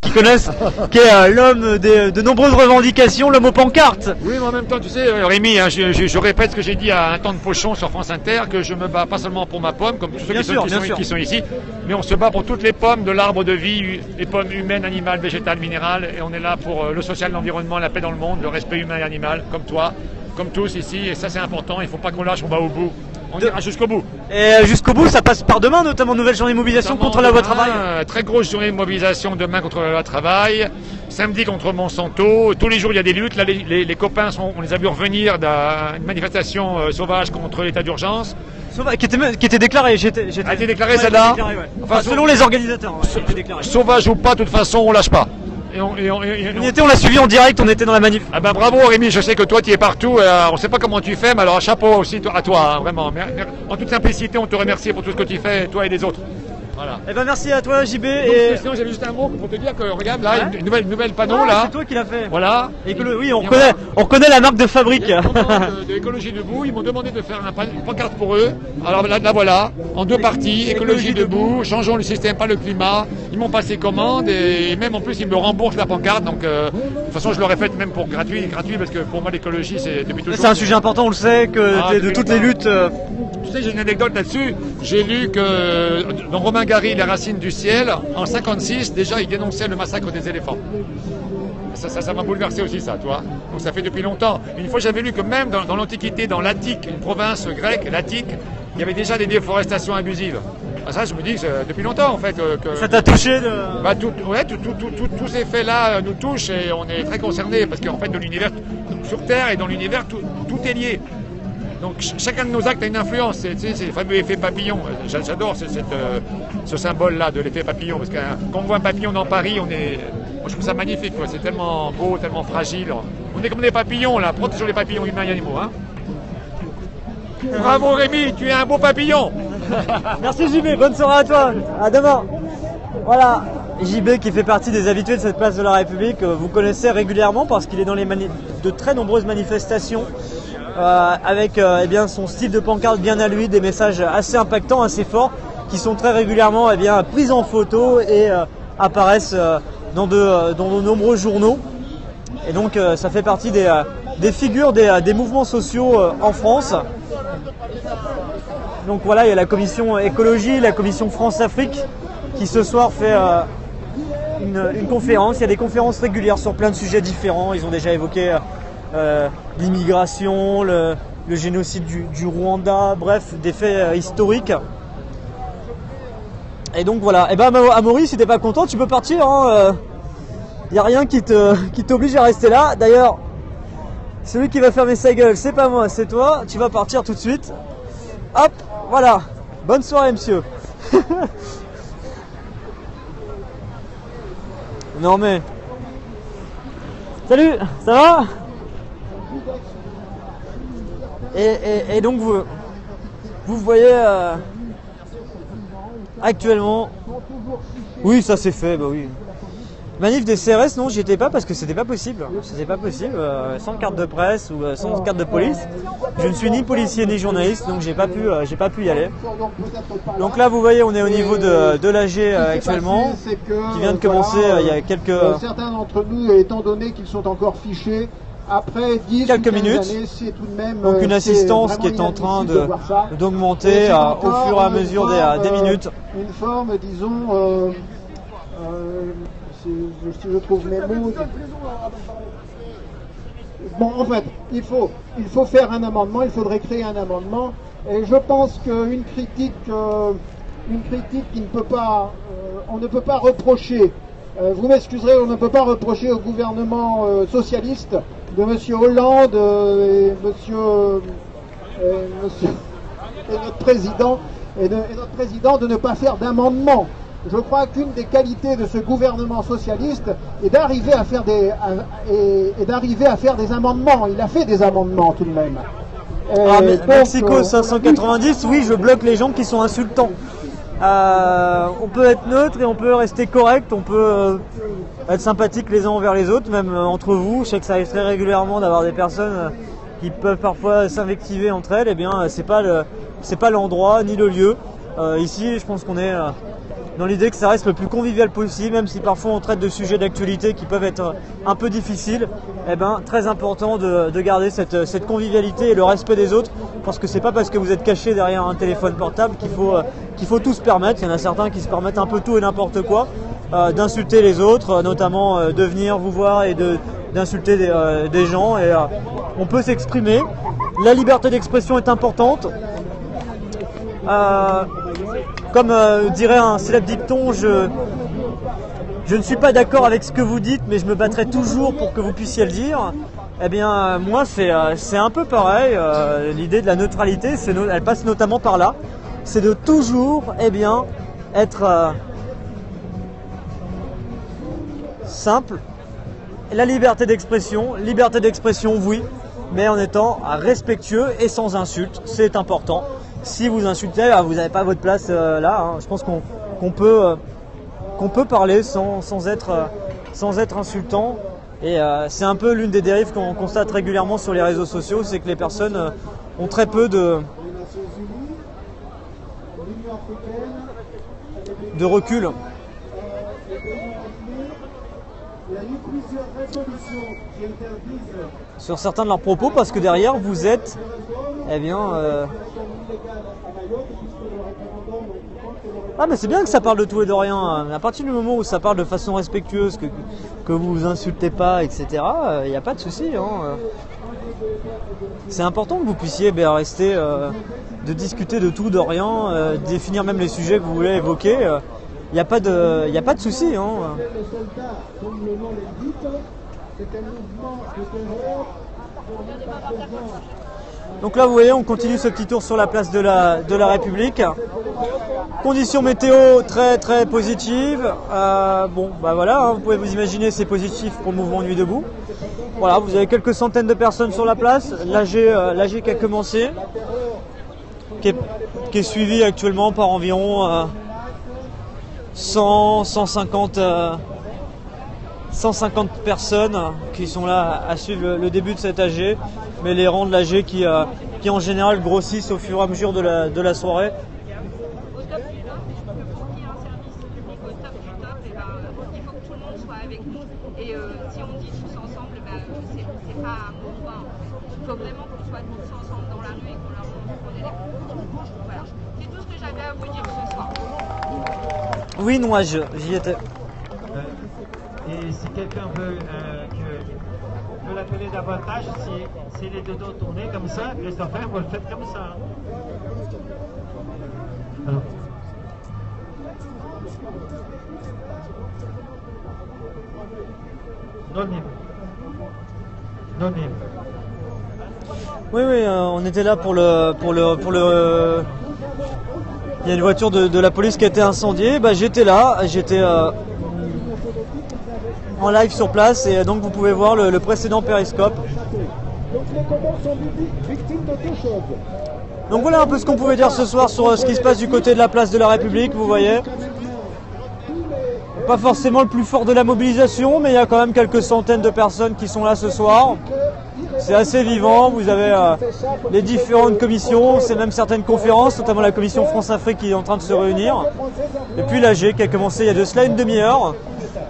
[SPEAKER 3] qui connaissent, qui est l'homme de nombreuses revendications, l'homme aux pancartes.
[SPEAKER 10] Oui, mais en même temps, tu sais, Rémi, hein, je répète ce que j'ai dit à un temps de Pochon sur France Inter, que je me bats pas seulement pour ma pomme, comme tous ceux qui sont ici, mais on se bat pour toutes les pommes de l'arbre de vie, les pommes humaines, animales, végétales, minérales, et on est là pour le social, l'environnement, la paix dans le monde, le respect humain et animal, comme toi, comme tous ici, et ça c'est important, il ne faut pas qu'on lâche, on va au bout. On ira jusqu'au bout.
[SPEAKER 3] Et jusqu'au bout, ça passe par demain, notamment nouvelle journée de mobilisation contre la loi travail.
[SPEAKER 10] Très grosse journée de mobilisation demain contre la loi travail. Samedi contre Monsanto. Tous les jours, il y a des luttes. Là, les copains, on les a vus revenir d'une manifestation sauvage contre l'état d'urgence.
[SPEAKER 3] Qui était déclarée.
[SPEAKER 10] A été déclarée celle-là.
[SPEAKER 3] Ouais. Enfin, selon les organisateurs. Ouais,
[SPEAKER 10] sauvage ou pas, de toute façon, on lâche pas.
[SPEAKER 3] On l'a suivi en direct, on était dans la manif.
[SPEAKER 10] Ah ben bravo Rémi, je sais que toi tu es partout, on ne sait pas comment tu fais, mais alors chapeau aussi à toi, hein, vraiment. En toute simplicité, on te remercie pour tout ce que tu fais, toi et les autres. Voilà.
[SPEAKER 3] Eh ben merci à toi JB.
[SPEAKER 10] Et sinon j'avais juste un mot pour te dire que regarde là, une nouvelle panneau là.
[SPEAKER 3] C'est toi qui l'as fait.
[SPEAKER 10] Voilà.
[SPEAKER 3] Oui, on connaît la marque de fabrique.
[SPEAKER 10] De Écologie Debout, ils m'ont demandé de faire une pancarte pour eux. Alors là voilà, en 2 parties, Écologie Debout, changeons le système, pas le climat. Ils m'ont passé commande et même en plus ils me remboursent la pancarte. Donc de toute façon je l'aurais faite même pour gratuit parce que pour moi l'écologie c'est depuis toujours.
[SPEAKER 3] C'est un sujet important, on le sait, que de toutes les luttes.
[SPEAKER 10] Tu sais, j'ai une anecdote là-dessus. J'ai lu que dans Romain Gary, Les Racines du ciel, en 56, déjà, il dénonçait le massacre des éléphants. Ça m'a bouleversé aussi, ça, tu vois. Donc ça fait depuis longtemps. Une fois, j'avais lu que même dans l'Antiquité, dans l'Attique, une province grecque, l'Attique, il y avait déjà des déforestations abusives. Ça, je me dis que depuis longtemps, en fait.
[SPEAKER 3] Ça t'a touché
[SPEAKER 10] tous ces faits-là nous touchent et on est très concernés parce qu'en fait, de l'univers, sur Terre et dans l'univers, tout est lié. Donc chacun de nos actes a une influence, c'est le fameux effet papillon. J'adore ce symbole-là de l'effet papillon, parce que quand on voit un papillon dans Paris, moi je trouve ça magnifique, c'est tellement beau, tellement fragile. On est comme des papillons là, protégeons les papillons humains et animaux. Hein. Bravo Rémi, tu es un beau papillon.
[SPEAKER 3] Merci JB, bonne soirée à toi, à demain. Voilà, JB qui fait partie des habitués de cette place de la République, vous connaissez régulièrement parce qu'il est dans de très nombreuses manifestations. Avec son style de pancarte bien à lui, des messages assez impactants, assez forts, qui sont très régulièrement pris en photo et apparaissent dans de nombreux journaux. Et donc ça fait partie des figures des mouvements sociaux en France. Donc voilà, il y a la commission écologie, la commission France-Afrique qui ce soir fait une conférence. Il y a des conférences régulières sur plein de sujets différents. Ils ont déjà évoqué l'immigration, le génocide du Rwanda, bref, des faits historiques. Et donc voilà. Et ben Amaury, si t'es pas content, tu peux partir. Y a rien qui t'oblige à rester là. D'ailleurs, celui qui va fermer sa gueule, c'est pas moi, c'est toi. Tu vas partir tout de suite. Hop, voilà. Bonne soirée, monsieur. Non mais. Salut, ça va? Et donc vous voyez actuellement, oui ça c'est fait, bah oui. Manif des CRS, non j'y étais pas parce que c'était pas possible, sans carte de presse ou sans carte de police. Je ne suis ni policier ni journaliste donc j'ai pas pu y aller. Donc là vous voyez on est au niveau de l'AG actuellement, qui vient de commencer il y a
[SPEAKER 2] certains d'entre nous, étant donné qu'ils sont encore fichés, après 10
[SPEAKER 3] quelques minutes,
[SPEAKER 2] années, c'est tout de même,
[SPEAKER 3] donc une assistance qui est en train d'augmenter au fur et à mesure des minutes.
[SPEAKER 2] Une forme, disons, si je trouve mes mots. Bon, en fait, il faut faire un amendement, il faudrait créer un amendement, et je pense qu'une critique qui ne peut pas, on ne peut pas reprocher. Vous m'excuserez, on ne peut pas reprocher au gouvernement socialiste de M. Hollande et notre président de ne pas faire d'amendement. Je crois qu'une des qualités de ce gouvernement socialiste est d'arriver à faire des amendements. Il a fait des amendements tout de même.
[SPEAKER 3] Mexico 590, oui, je bloque les gens qui sont insultants. On peut être neutre et on peut rester correct, on peut être sympathique les uns envers les autres, même entre vous. Je sais que ça arrive très régulièrement d'avoir des personnes qui peuvent parfois s'invectiver entre elles. Eh bien, c'est pas l'endroit ni le lieu. Ici, je pense qu'on est dans l'idée que ça reste le plus convivial possible, même si parfois on traite de sujets d'actualité qui peuvent être un peu difficiles. Eh ben, très important de garder cette convivialité et le respect des autres, parce que c'est pas parce que vous êtes caché derrière un téléphone portable qu'il faut tout se permettre. Il y en a certains qui se permettent un peu tout et n'importe quoi, d'insulter les autres, notamment de venir vous voir et d'insulter des gens. Et on peut s'exprimer. La liberté d'expression est importante. Comme dirait un célèbre dicton, je ne suis pas d'accord avec ce que vous dites, mais je me battrai toujours pour que vous puissiez le dire. Eh bien, moi, c'est un peu pareil. L'idée de la neutralité, elle passe notamment par là. C'est de toujours, être simple. La liberté d'expression, oui, mais en étant respectueux et sans insulte, c'est important. Si vous insultez, vous n'avez pas votre place là. Je pense qu'on qu'on peut parler sans être insultant. Et c'est un peu l'une des dérives qu'on constate régulièrement sur les réseaux sociaux, c'est que les personnes ont très peu de recul sur certains de leurs propos, parce que derrière vous êtes, eh bien, ah mais c'est bien que ça parle de tout et de rien. À partir du moment où ça parle de façon respectueuse, que vous vous insultez pas, etc., il n'y a pas de souci. C'est important que vous puissiez rester, de discuter de tout, de rien, définir même les sujets que vous voulez évoquer. Il n'y a pas de souci. Donc là, vous voyez, on continue ce petit tour sur la place de la République. Conditions météo très très positives. Voilà, vous pouvez vous imaginer, c'est positif pour le mouvement Nuit debout. Voilà, vous avez quelques centaines de personnes sur la place. L'AG qui a commencé, qui est suivi actuellement par environ 150 personnes qui sont là à suivre le début de cet AG, mais les rangs de l'AG qui en général grossissent au fur et à mesure de la soirée.
[SPEAKER 11] faut vraiment qu'on soit tous ensemble dans la rue et qu'on leur montre qu'on est là. Voilà. C'est tout ce que j'avais à vous dire ce soir.
[SPEAKER 3] Oui, non, j'y étais.
[SPEAKER 12] Et si quelqu'un veut l'appeler davantage, si les deux dos tournés comme ça, Christopher, vous le faites comme ça. Alors. Non.
[SPEAKER 3] Oui, on était là pour le. Il y a une voiture de la police qui a été incendiée. J'étais là, j'étais en live sur place et donc vous pouvez voir le précédent périscope. Donc voilà un peu ce qu'on pouvait dire ce soir sur ce qui se passe du côté de la place de la République, vous voyez. Pas forcément le plus fort de la mobilisation, mais il y a quand même quelques centaines de personnes qui sont là ce soir. C'est assez vivant, vous avez les différentes commissions, c'est même certaines conférences, notamment la commission France-Afrique qui est en train de se réunir. Et puis l'AG qui a commencé il y a de cela une demi-heure.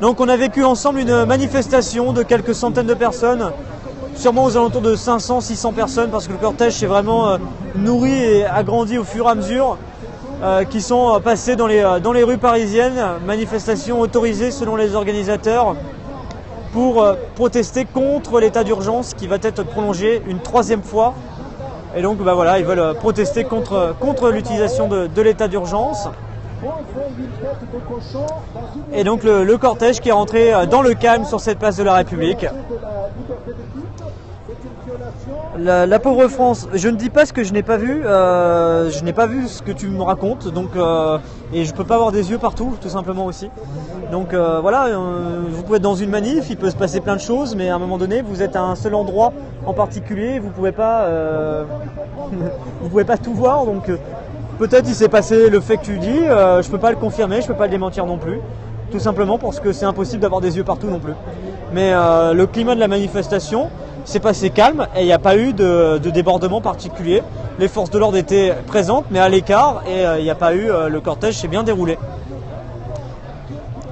[SPEAKER 3] Donc on a vécu ensemble une manifestation de quelques centaines de personnes, sûrement aux alentours de 500-600 personnes, parce que le cortège s'est vraiment nourri et agrandi au fur et à mesure, qui sont passés dans les rues parisiennes, manifestation autorisée selon les organisateurs, pour protester contre l'état d'urgence qui va être prolongé une troisième fois. Et donc voilà, ils veulent protester contre l'utilisation de l'état d'urgence. Et donc le cortège qui est rentré dans le calme sur cette place de la République. La pauvre France, je ne dis pas ce que je n'ai pas vu, je n'ai pas vu ce que tu me racontes, donc et je peux pas avoir des yeux partout, tout simplement aussi. Donc voilà, vous pouvez être dans une manif, il peut se passer plein de choses, mais à un moment donné, vous êtes à un seul endroit en particulier, vous pouvez pas tout voir, donc peut-être il s'est passé le fait que tu dis, je peux pas le confirmer, je peux pas le démentir non plus, tout simplement parce que c'est impossible d'avoir des yeux partout non plus. Mais le climat de la manifestation s'est passé calme et il n'y a pas eu de débordement particulier. Les forces de l'ordre étaient présentes mais à l'écart et il n'y a pas eu, le cortège s'est bien déroulé.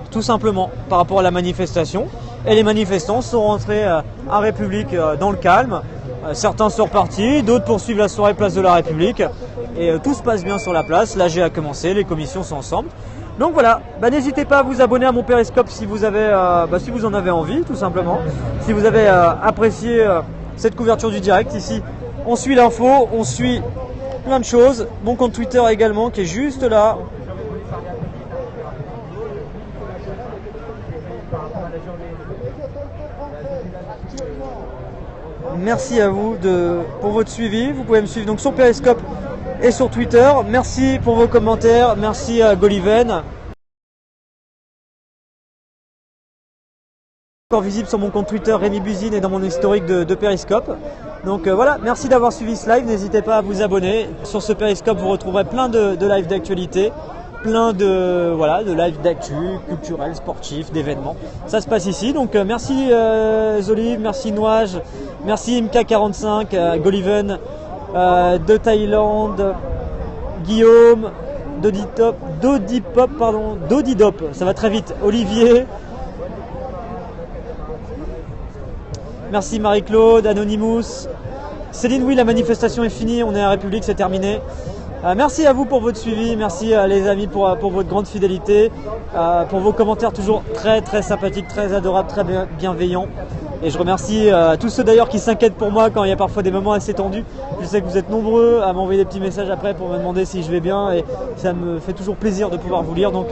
[SPEAKER 3] Tout simplement par rapport à la manifestation. Et les manifestants sont rentrés à République dans le calme. Certains sont repartis, d'autres poursuivent la soirée place de la République. Et tout se passe bien sur la place, l'AG a commencé, les commissions sont ensemble. Donc voilà, n'hésitez pas à vous abonner à mon périscope si vous avez, si vous en avez envie, tout simplement. Si vous avez apprécié cette couverture du direct ici, on suit l'info, on suit plein de choses. Mon compte Twitter également qui est juste là. Merci à vous pour votre suivi. Vous pouvez me suivre donc sur périscope et sur Twitter. Merci pour vos commentaires. Merci à Goliven. Encore visible sur mon compte Twitter Rémi Buzine et dans mon historique de périscope. Donc voilà, merci d'avoir suivi ce live. N'hésitez pas à vous abonner. Sur ce périscope, vous retrouverez plein de lives d'actualité, plein de voilà de live d'actu, culturels, sportifs, d'événements. Ça se passe ici. Donc merci Zolive, merci Nouage, merci MK45, Goliven de Thaïlande, Guillaume, Dodidop, ça va très vite, Olivier. Merci Marie-Claude, Anonymous. Céline, oui, la manifestation est finie, on est à République, c'est terminé. Merci à vous pour votre suivi, merci les amis pour votre grande fidélité, pour vos commentaires toujours très très sympathiques, très adorables, très bienveillants. Et je remercie tous ceux d'ailleurs qui s'inquiètent pour moi quand il y a parfois des moments assez tendus. Je sais que vous êtes nombreux à m'envoyer des petits messages après pour me demander si je vais bien et ça me fait toujours plaisir de pouvoir vous lire. Donc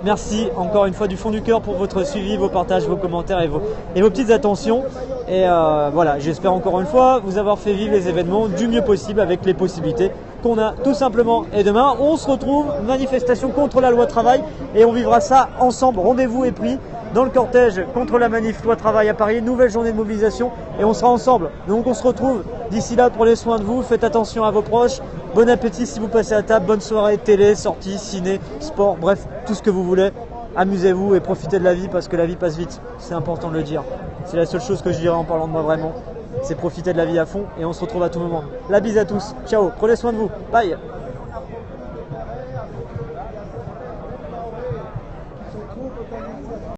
[SPEAKER 3] merci encore une fois du fond du cœur pour votre suivi, vos partages, vos commentaires et vos petites attentions. Et voilà, j'espère encore une fois vous avoir fait vivre les événements du mieux possible avec les possibilités qu'on a tout simplement. Et demain, on se retrouve, manifestation contre la loi travail et on vivra ça ensemble. Rendez-vous est pris dans le cortège contre la manif loi travail à Paris, nouvelle journée de mobilisation et on sera ensemble. Donc on se retrouve d'ici là, prenez soin de vous, faites attention à vos proches, bon appétit si vous passez à table, bonne soirée, télé, sortie, ciné, sport, bref, tout ce que vous voulez. Amusez-vous et profitez de la vie parce que la vie passe vite, c'est important de le dire. C'est la seule chose que je dirais en parlant de moi vraiment, c'est profiter de la vie à fond et on se retrouve à tout moment. La bise à tous, ciao, prenez soin de vous, bye.